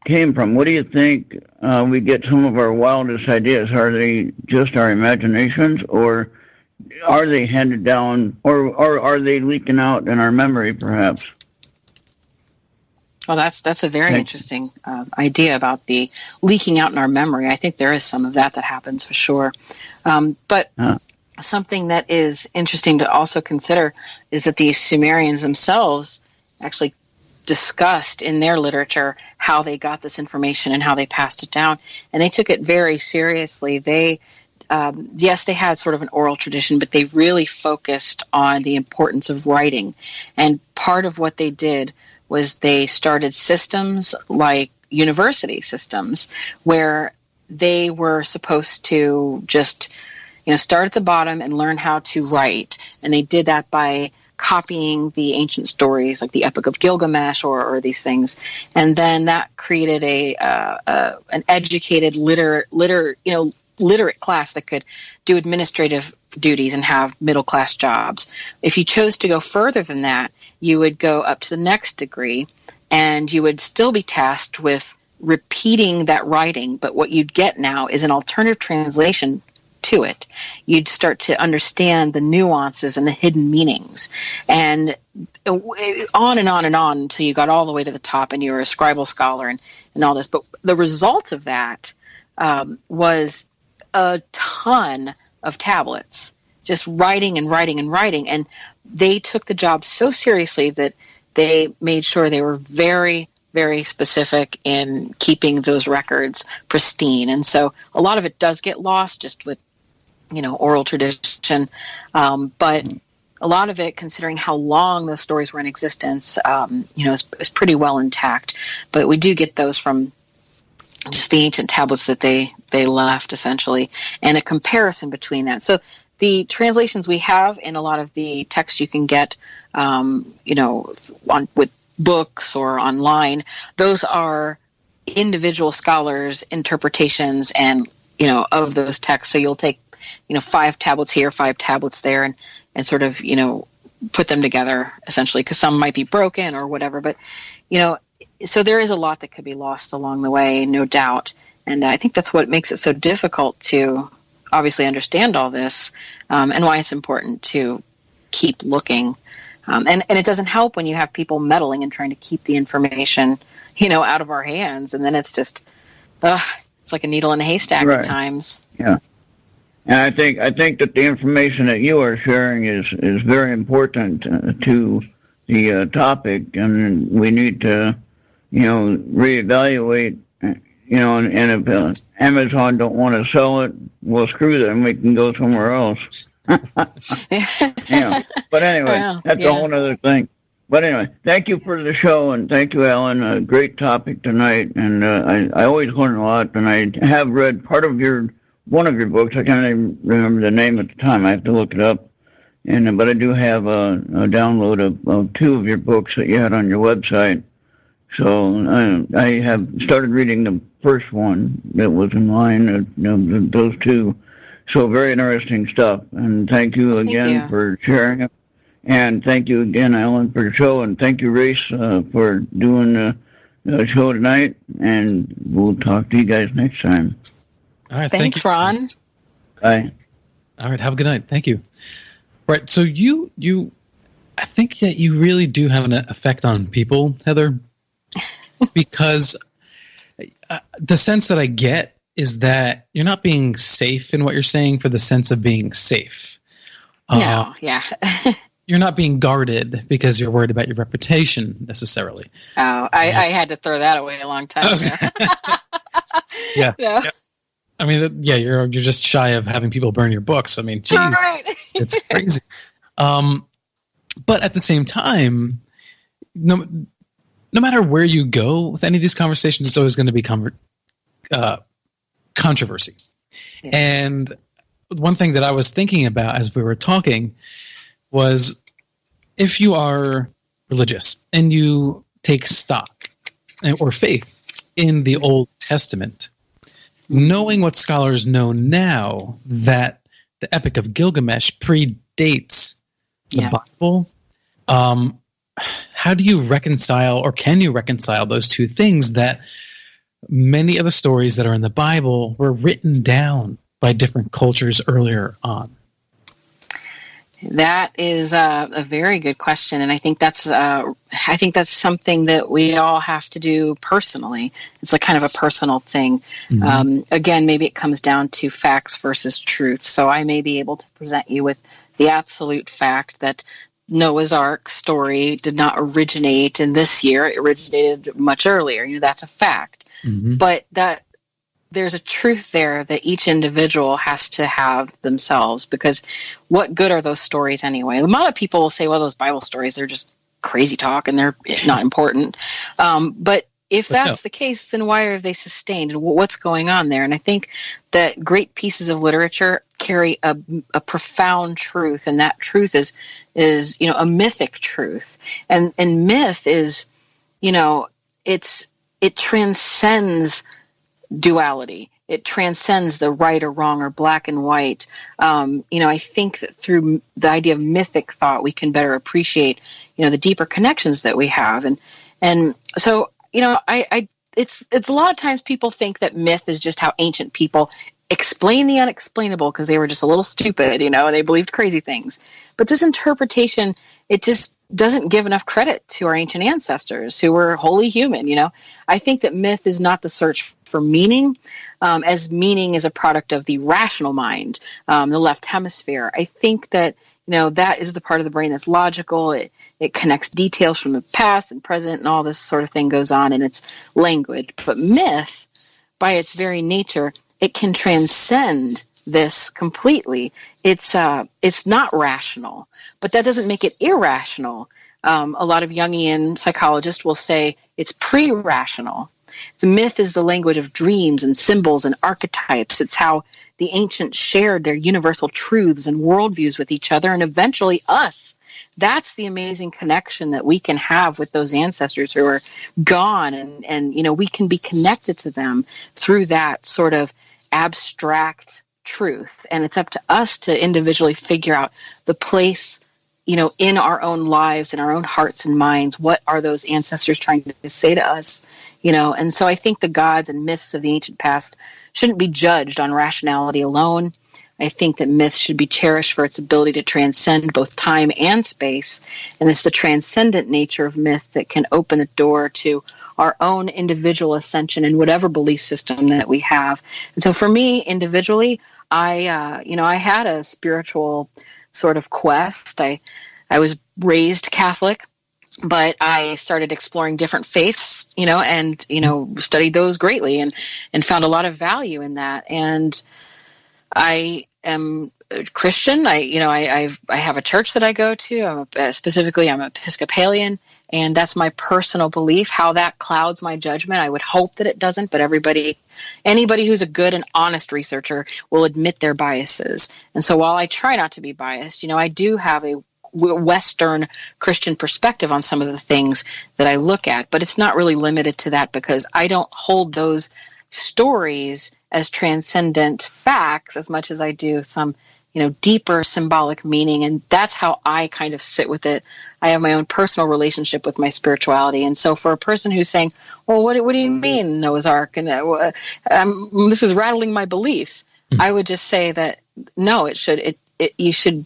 came from, what do you think we get some of our wildest ideas? Are they just our imaginations, or are they handed down, or are they leaking out in our memory, perhaps? Well, that's a very interesting idea about the leaking out in our memory. I think there is some of that happens for sure. But something that is interesting to also consider is that the Sumerians themselves actually discussed in their literature how they got this information and how they passed it down. And they took it very seriously. They, yes, they had sort of an oral tradition, but they really focused on the importance of writing. And part of what they did was they started systems like university systems where they were supposed to just, start at the bottom and learn how to write. And they did that by copying the ancient stories like the Epic of Gilgamesh or these things. And then that created an educated literate class that could do administrative duties and have middle class jobs. If you chose to go further than that, you would go up to the next degree and you would still be tasked with repeating that writing, but what you'd get now is an alternative translation to it. You'd start to understand the nuances and the hidden meanings, and on and on and on until you got all the way to the top and you were a scribal scholar and all this. But the result of that was a ton of tablets, just writing and writing and writing. And they took the job so seriously that they made sure they were very, very specific in keeping those records pristine. And so a lot of it does get lost just with, oral tradition. But a lot of it, considering how long those stories were in existence, is pretty well intact. But we do get those from just the ancient tablets that they left, essentially, and a comparison between that. So the translations we have in a lot of the text you can get, with books or online, those are individual scholars' interpretations and, of those texts. So you'll take, 5 tablets here, 5 tablets there, and sort of, put them together, essentially, because some might be broken or whatever. But, so there is a lot that could be lost along the way, no doubt. And I think that's what makes it so difficult to obviously understand all this, and why it's important to keep looking. And it doesn't help when you have people meddling and trying to keep the information, out of our hands. And then it's just, it's like a needle in a haystack at times. Yeah. And I think that the information that you are sharing is very important to the topic, and we need to, reevaluate. And if Amazon don't want to sell it, well, screw them. We can go somewhere else. But anyway, that's a whole other thing. But anyway, thank you for the show, and thank you, Alan. A great topic tonight, and I always learn a lot. And I have read one of your books. I can't even remember the name at the time. I have to look it up. But I do have a download of 2 of your books that you had on your website. So I have started reading the first one that was in line, those 2. So very interesting stuff. And thank you again for sharing it. And thank you again, Ellen, for the show, and thank you, Race, for doing the show tonight. And we'll talk to you guys next time. All right. Thanks, Ron. Bye. All right. Have a good night. Thank you. Right. So I think that you really do have an effect on people, Heather, because the sense that I get is that you're not being safe in what you're saying for the sense of being safe. No, yeah. You're not being guarded because you're worried about your reputation necessarily. Oh, I had to throw that away a long time ago. Yeah. No. Yeah. I mean, yeah, you're just shy of having people burn your books. I mean, geez, Right. it's crazy. But at the same time, no matter where you go with any of these conversations, it's always going to be controversy. Yeah. And one thing that I was thinking about as we were talking was, if you are religious and you take stock or faith in the Old Testament, knowing what scholars know now, that the Epic of Gilgamesh predates the Bible, how do you reconcile, or can you reconcile those two things, that many of the stories that are in the Bible were written down by different cultures earlier on? That is a very good question, and I think that's something that we all have to do personally. It's like kind of a personal thing. Mm-hmm. Again, maybe it comes down to facts versus truth. So I may be able to present you with the absolute fact that Noah's Ark story did not originate in this year; it originated much earlier. That's a fact, mm-hmm. But that there's a truth there that each individual has to have themselves, because what good are those stories anyway? A lot of people will say, well, those Bible stories, they're just crazy talk and they're not important. But if that's the case, then why are they sustained, and what's going on there? And I think that great pieces of literature carry a profound truth, and that truth is a mythic truth. And myth is, it transcends duality. It transcends the right or wrong or black and white. I think that through the idea of mythic thought, we can better appreciate, the deeper connections that we have. And so, it's a lot of times people think that myth is just how ancient people explain the unexplainable because they were just a little stupid, and they believed crazy things. But this interpretation, it just doesn't give enough credit to our ancient ancestors who were wholly human. I think that myth is not the search for meaning, as meaning is a product of the rational mind, the left hemisphere. I think that, that is the part of the brain that's logical. It connects details from the past and present, and all this sort of thing goes on in its language. But myth, by its very nature, it can transcend this completely. It's not rational, but that doesn't make it irrational. A lot of Jungian psychologists will say it's pre-rational. The myth is the language of dreams and symbols and archetypes. It's how the ancients shared their universal truths and worldviews with each other, and eventually us. That's the amazing connection that we can have with those ancestors who are gone, and we can be connected to them through that sort of abstract truth. And it's up to us to individually figure out the place, in our own lives, in our own hearts and minds. What are those ancestors trying to say to us? And so I think the gods and myths of the ancient past shouldn't be judged on rationality alone. I think that myth should be cherished for its ability to transcend both time and space. And it's the transcendent nature of myth that can open the door to our own individual ascension in whatever belief system that we have. And so for me individually, I had a spiritual sort of quest. I was raised Catholic, but I started exploring different faiths, and studied those greatly and found a lot of value in that. And I am a Christian. I have a church that I go to. I'm Episcopalian, and that's my personal belief. How that clouds my judgment, I would hope that it doesn't. But anybody who's a good and honest researcher will admit their biases. And so while I try not to be biased, I do have a Western Christian perspective on some of the things that I look at. But it's not really limited to that, because I don't hold those stories as transcendent facts as much as I do some deeper symbolic meaning. And that's how I kind of sit with it. I have my own personal relationship with my spirituality. And so for a person who's saying, well, what do you mean Noah's Ark? And this is rattling my beliefs. I would just say that, no, you should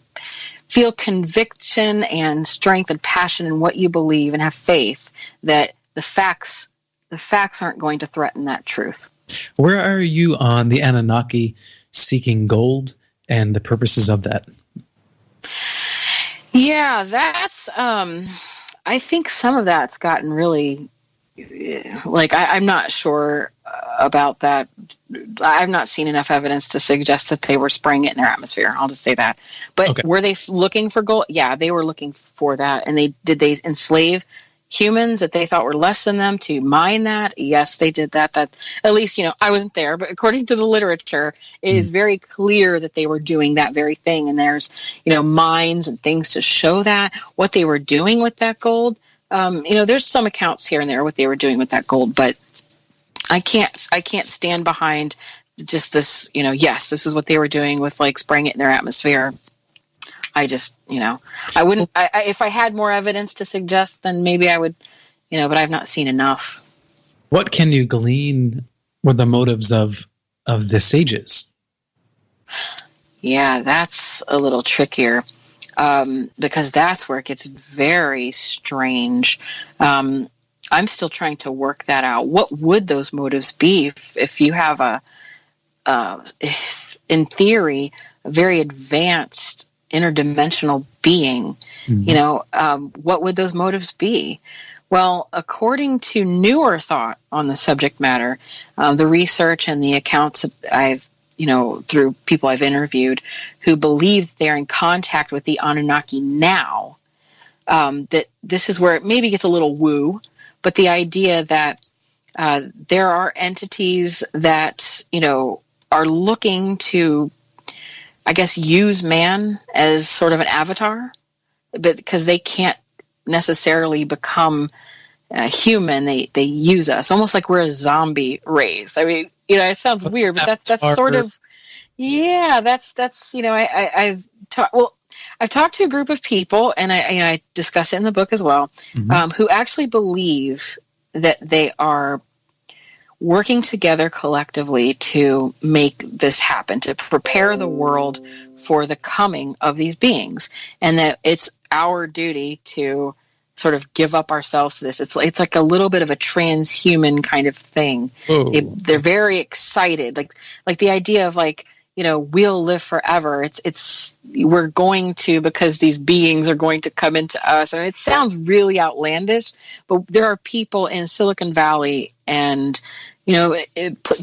feel conviction and strength and passion in what you believe and have faith that the facts aren't going to threaten that truth. Where are you on the Annunaki seeking gold and the purposes of that? Yeah, that's, I think some of that's gotten really, I'm not sure about that. I've not seen enough evidence to suggest that they were spraying it in their atmosphere. I'll just say that. But Were they looking for gold? Yeah, they were looking for that. And did they enslave humans that they thought were less than them to mine that? Yes, they did that. That, at least, I wasn't there, but according to the literature, it is very clear that they were doing that very thing. And there's, mines and things to show that what they were doing with that gold. There's some accounts here and there what they were doing with that gold, but I can't stand behind just this, yes, this is what they were doing with spraying it in their atmosphere. I just, I wouldn't, if I had more evidence to suggest, then maybe I would, but I've not seen enough. What can you glean were the motives of the sages? Yeah, that's a little trickier, because that's where it gets very strange. I'm still trying to work that out. What would those motives be if you have in theory, a very advanced interdimensional being? What would those motives be? Well, according to newer thought on the subject matter, the research and the accounts that I've, through people I've interviewed who believe they're in contact with the Anunnaki now, that this is where it maybe gets a little woo, but the idea that there are entities that, are looking to, I guess, use man as sort of an avatar, but because they can't necessarily become human, they use us almost like we're a zombie race. I mean, it sounds weird, but that's sort of, yeah, that's I've talked to a group of people, and I discuss it in the book as well, who actually believe that they are working together collectively to make this happen, to prepare the world for the coming of these beings, and that it's our duty to sort of give up ourselves to this. It's like a little bit of a transhuman kind of thing. They're very excited, like the idea of we'll live forever. We're going to, because these beings are going to come into us. And it sounds really outlandish, but there are people in Silicon Valley and,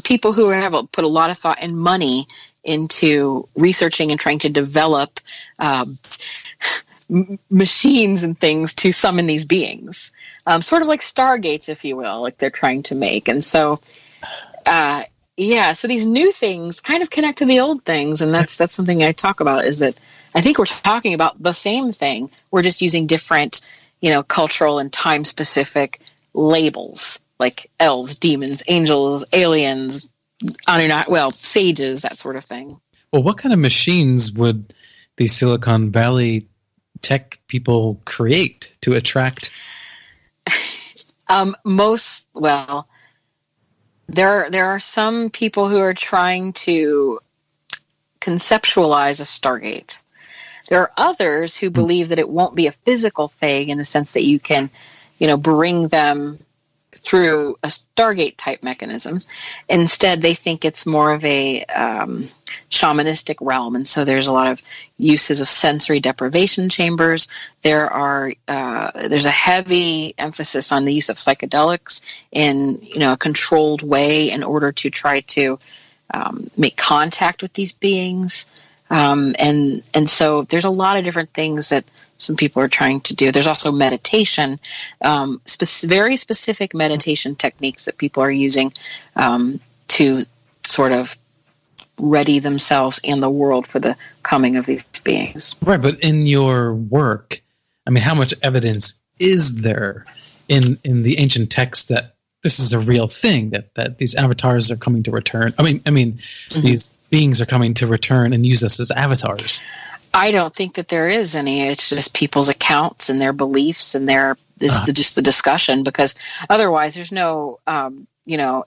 people who have put a lot of thought and money into researching and trying to develop machines and things to summon these beings, sort of like Stargates, if you will, like they're trying to make. And so, so these new things kind of connect to the old things, and that's something I talk about, is that I think we're talking about the same thing. We're just using different, cultural and time-specific labels, like elves, demons, angels, aliens, sages, that sort of thing. Well, what kind of machines would the Silicon Valley tech people create to attract? There are some people who are trying to conceptualize a Stargate. There are others who believe that it won't be a physical thing in the sense that you can, bring them through a Stargate type mechanism. Instead, they think it's more of a shamanistic realm, and so there's a lot of uses of sensory deprivation chambers. There's a heavy emphasis on the use of psychedelics in a controlled way in order to try to make contact with these beings, and so there's a lot of different things that some people are trying to do. There's also meditation, very specific meditation techniques that people are using to sort of ready themselves and the world for the coming of these beings. Right, but in your work, how much evidence is there in the ancient texts that this is a real thing, that these avatars are coming to return. I mean, these beings are coming to return and use us as avatars. I don't think that there is any. It's just people's accounts and their beliefs and just the discussion, because otherwise there's no,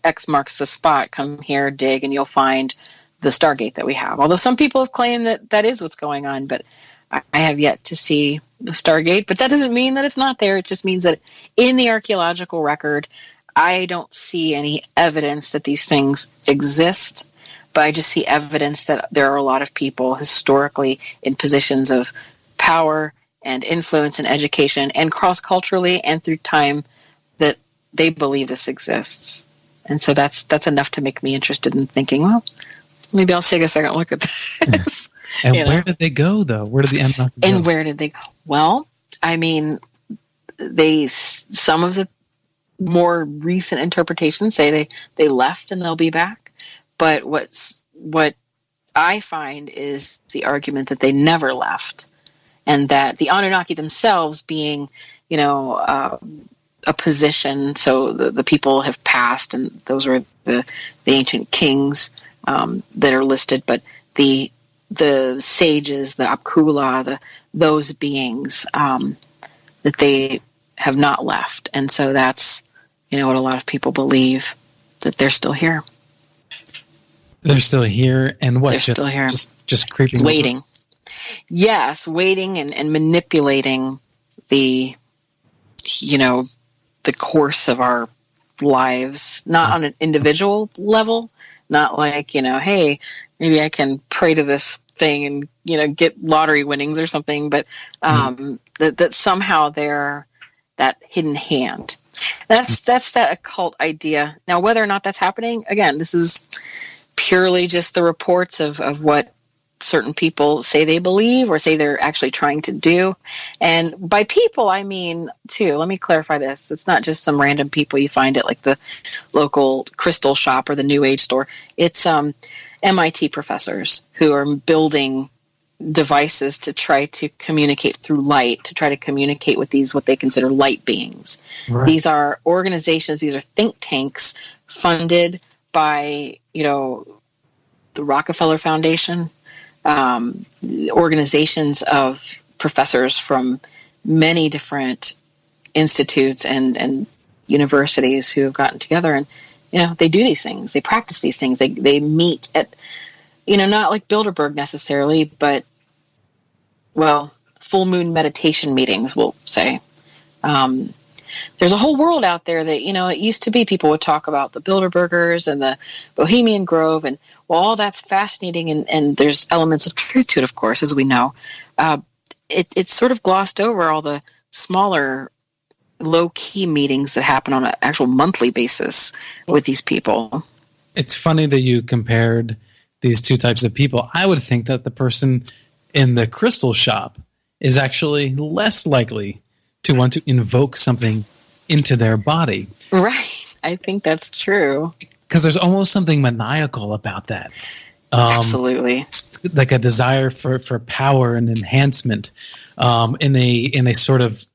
X marks the spot, come here, dig, and you'll find the Stargate that we have. Although some people have claimed that is what's going on, but I have yet to see the Stargate. But that doesn't mean that it's not there. It just means that in the archaeological record, I don't see any evidence that these things exist, but I just see evidence that there are a lot of people historically in positions of power and influence and education and cross-culturally and through time that they believe this exists. And so that's enough to make me interested in thinking, well, maybe I'll take a second look at this. And where did they go, though? Where did the Anunnaki go? And where did they go? Well, I mean, some of the more recent interpretations say they left and they'll be back. But what I find is the argument that they never left, and that the Anunnaki themselves being, a position. So the people have passed, and those are the ancient kings that are listed. But the sages, the Apkula, those beings that they have not left, and so that's what a lot of people believe, that they're still here. They're still here, and what? They're still here, just creeping, waiting. Over? Yes, waiting and manipulating the course of our lives, not on an individual level, not like hey, maybe I can pray to this thing and get lottery winnings or something, but that somehow they're that hidden hand. That's that occult idea. Now, whether or not that's happening, again, this is purely just the reports of what certain people say they believe or say they're actually trying to do. And by people, I mean, too, let me clarify this. It's not just some random people you find at like the local crystal shop or the New Age store. It's MIT professors who are building devices to try to communicate through light, to try to communicate with these, what they consider light beings. Right. These are organizations, these are think tanks funded by, the Rockefeller Foundation, organizations of professors from many different institutes and universities who have gotten together, and they do these things, they practice these things, they meet at not like Bilderberg necessarily, but full moon meditation meetings, we'll say. There's a whole world out there that, it used to be people would talk about the Bilderbergers and the Bohemian Grove, and all that's fascinating, and there's elements of truth to it, of course, as we know. It's sort of glossed over all the smaller, low-key meetings that happen on an actual monthly basis with these people. It's funny that you compared these two types of people. I would think that the person in the crystal shop is actually less likely to want to invoke something into their body. Right. I think that's true. Because there's almost something maniacal about that. Absolutely. Like a desire for power and enhancement in a sort of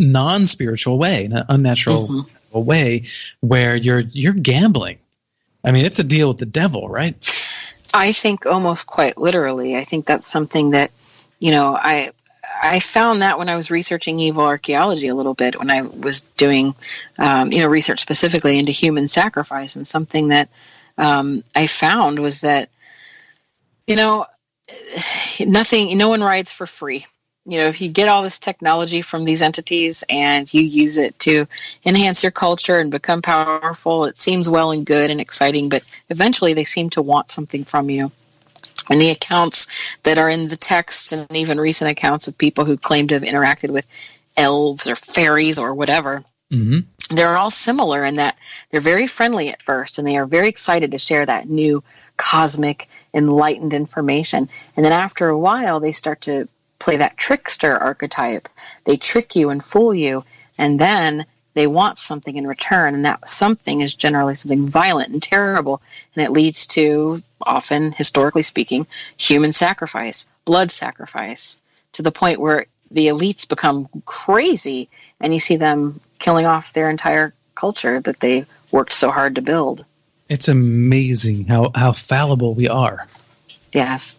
non-spiritual way, in an unnatural way, where you're gambling. I mean, it's a deal with the devil, right? I think almost quite literally. I think that's something that, I found that when I was researching evil archaeology a little bit, when I was doing, research specifically into human sacrifice, and something that I found was that, no one rides for free. If you get all this technology from these entities and you use it to enhance your culture and become powerful, it seems well and good and exciting, but eventually they seem to want something from you. And the accounts that are in the text, and even recent accounts of people who claim to have interacted with elves or fairies or whatever, they're all similar in that they're very friendly at first, and they are very excited to share that new cosmic enlightened information. And then after a while, they start to play that trickster archetype. They trick you and fool you, and then they want something in return, and that something is generally something violent and terrible, and it leads to, often, historically speaking, human sacrifice, blood sacrifice, to the point where the elites become crazy, and you see them killing off their entire culture that they worked so hard to build. It's amazing how fallible we are. Yes.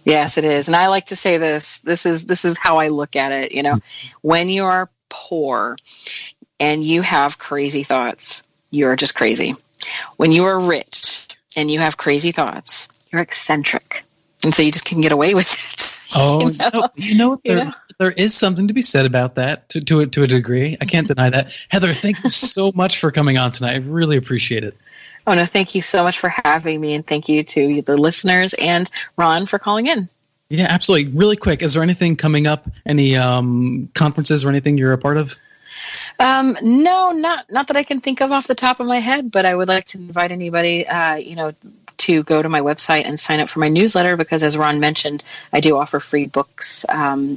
Yes, it is. And I like to say this is how I look at it. You know, when you are poor and you have crazy thoughts, you're just crazy. When you are rich and you have crazy thoughts, you're eccentric. And so you just can get away with it. Oh, there is something to be said about that to a degree. I can't deny that. Heather, thank you so much for coming on tonight. I really appreciate it. Oh, no, thank you so much for having me. And thank you to the listeners and Ron for calling in. Yeah, absolutely. Really quick, is there anything coming up? Any conferences or anything you're a part of? No, not that I can think of off the top of my head, but I would like to invite anybody, to go to my website and sign up for my newsletter, because as Ron mentioned, I do offer free books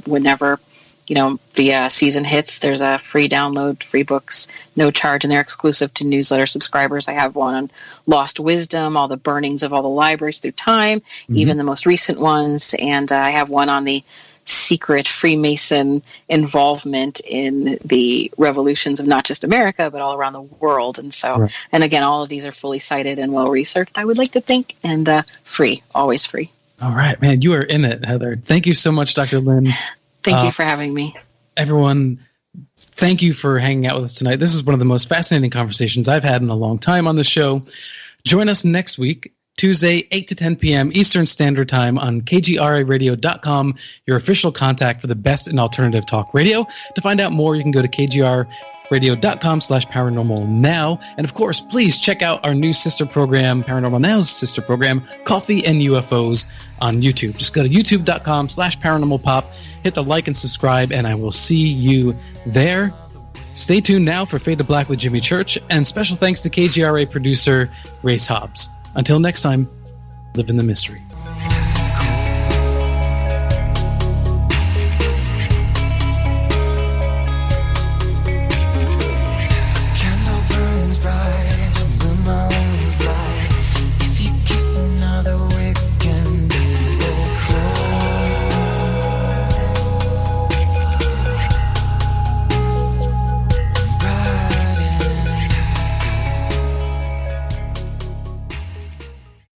whenever, the season hits. There's a free download, free books, no charge, and they're exclusive to newsletter subscribers. I have one on lost wisdom, all the burnings of all the libraries through time, even the most recent ones, and I have one on the secret Freemason involvement in the revolutions of not just America, but all around the world. And so, And again, all of these are fully cited and well researched, I would like to think, and free, always free. All right, man, you are in it, Heather. Thank you so much, Dr. Lynn. Thank you for having me. Everyone, thank you for hanging out with us tonight. This is one of the most fascinating conversations I've had in a long time on the show. Join us next week, Tuesday, 8 to 10 p.m. Eastern Standard Time on kgraradio.com, your official contact for the best in alternative talk radio. To find out more, you can go to kgrradio.com/paranormal now. And of course, please check out our new sister program, Paranormal Now's sister program, Coffee and UFOs, on YouTube. Just go to youtube.com/paranormalpop, hit the like and subscribe, and I will see you there. Stay tuned now for Fade to Black with Jimmy Church, and special thanks to KGRA producer Race Hobbs. Until next time, live in the mystery.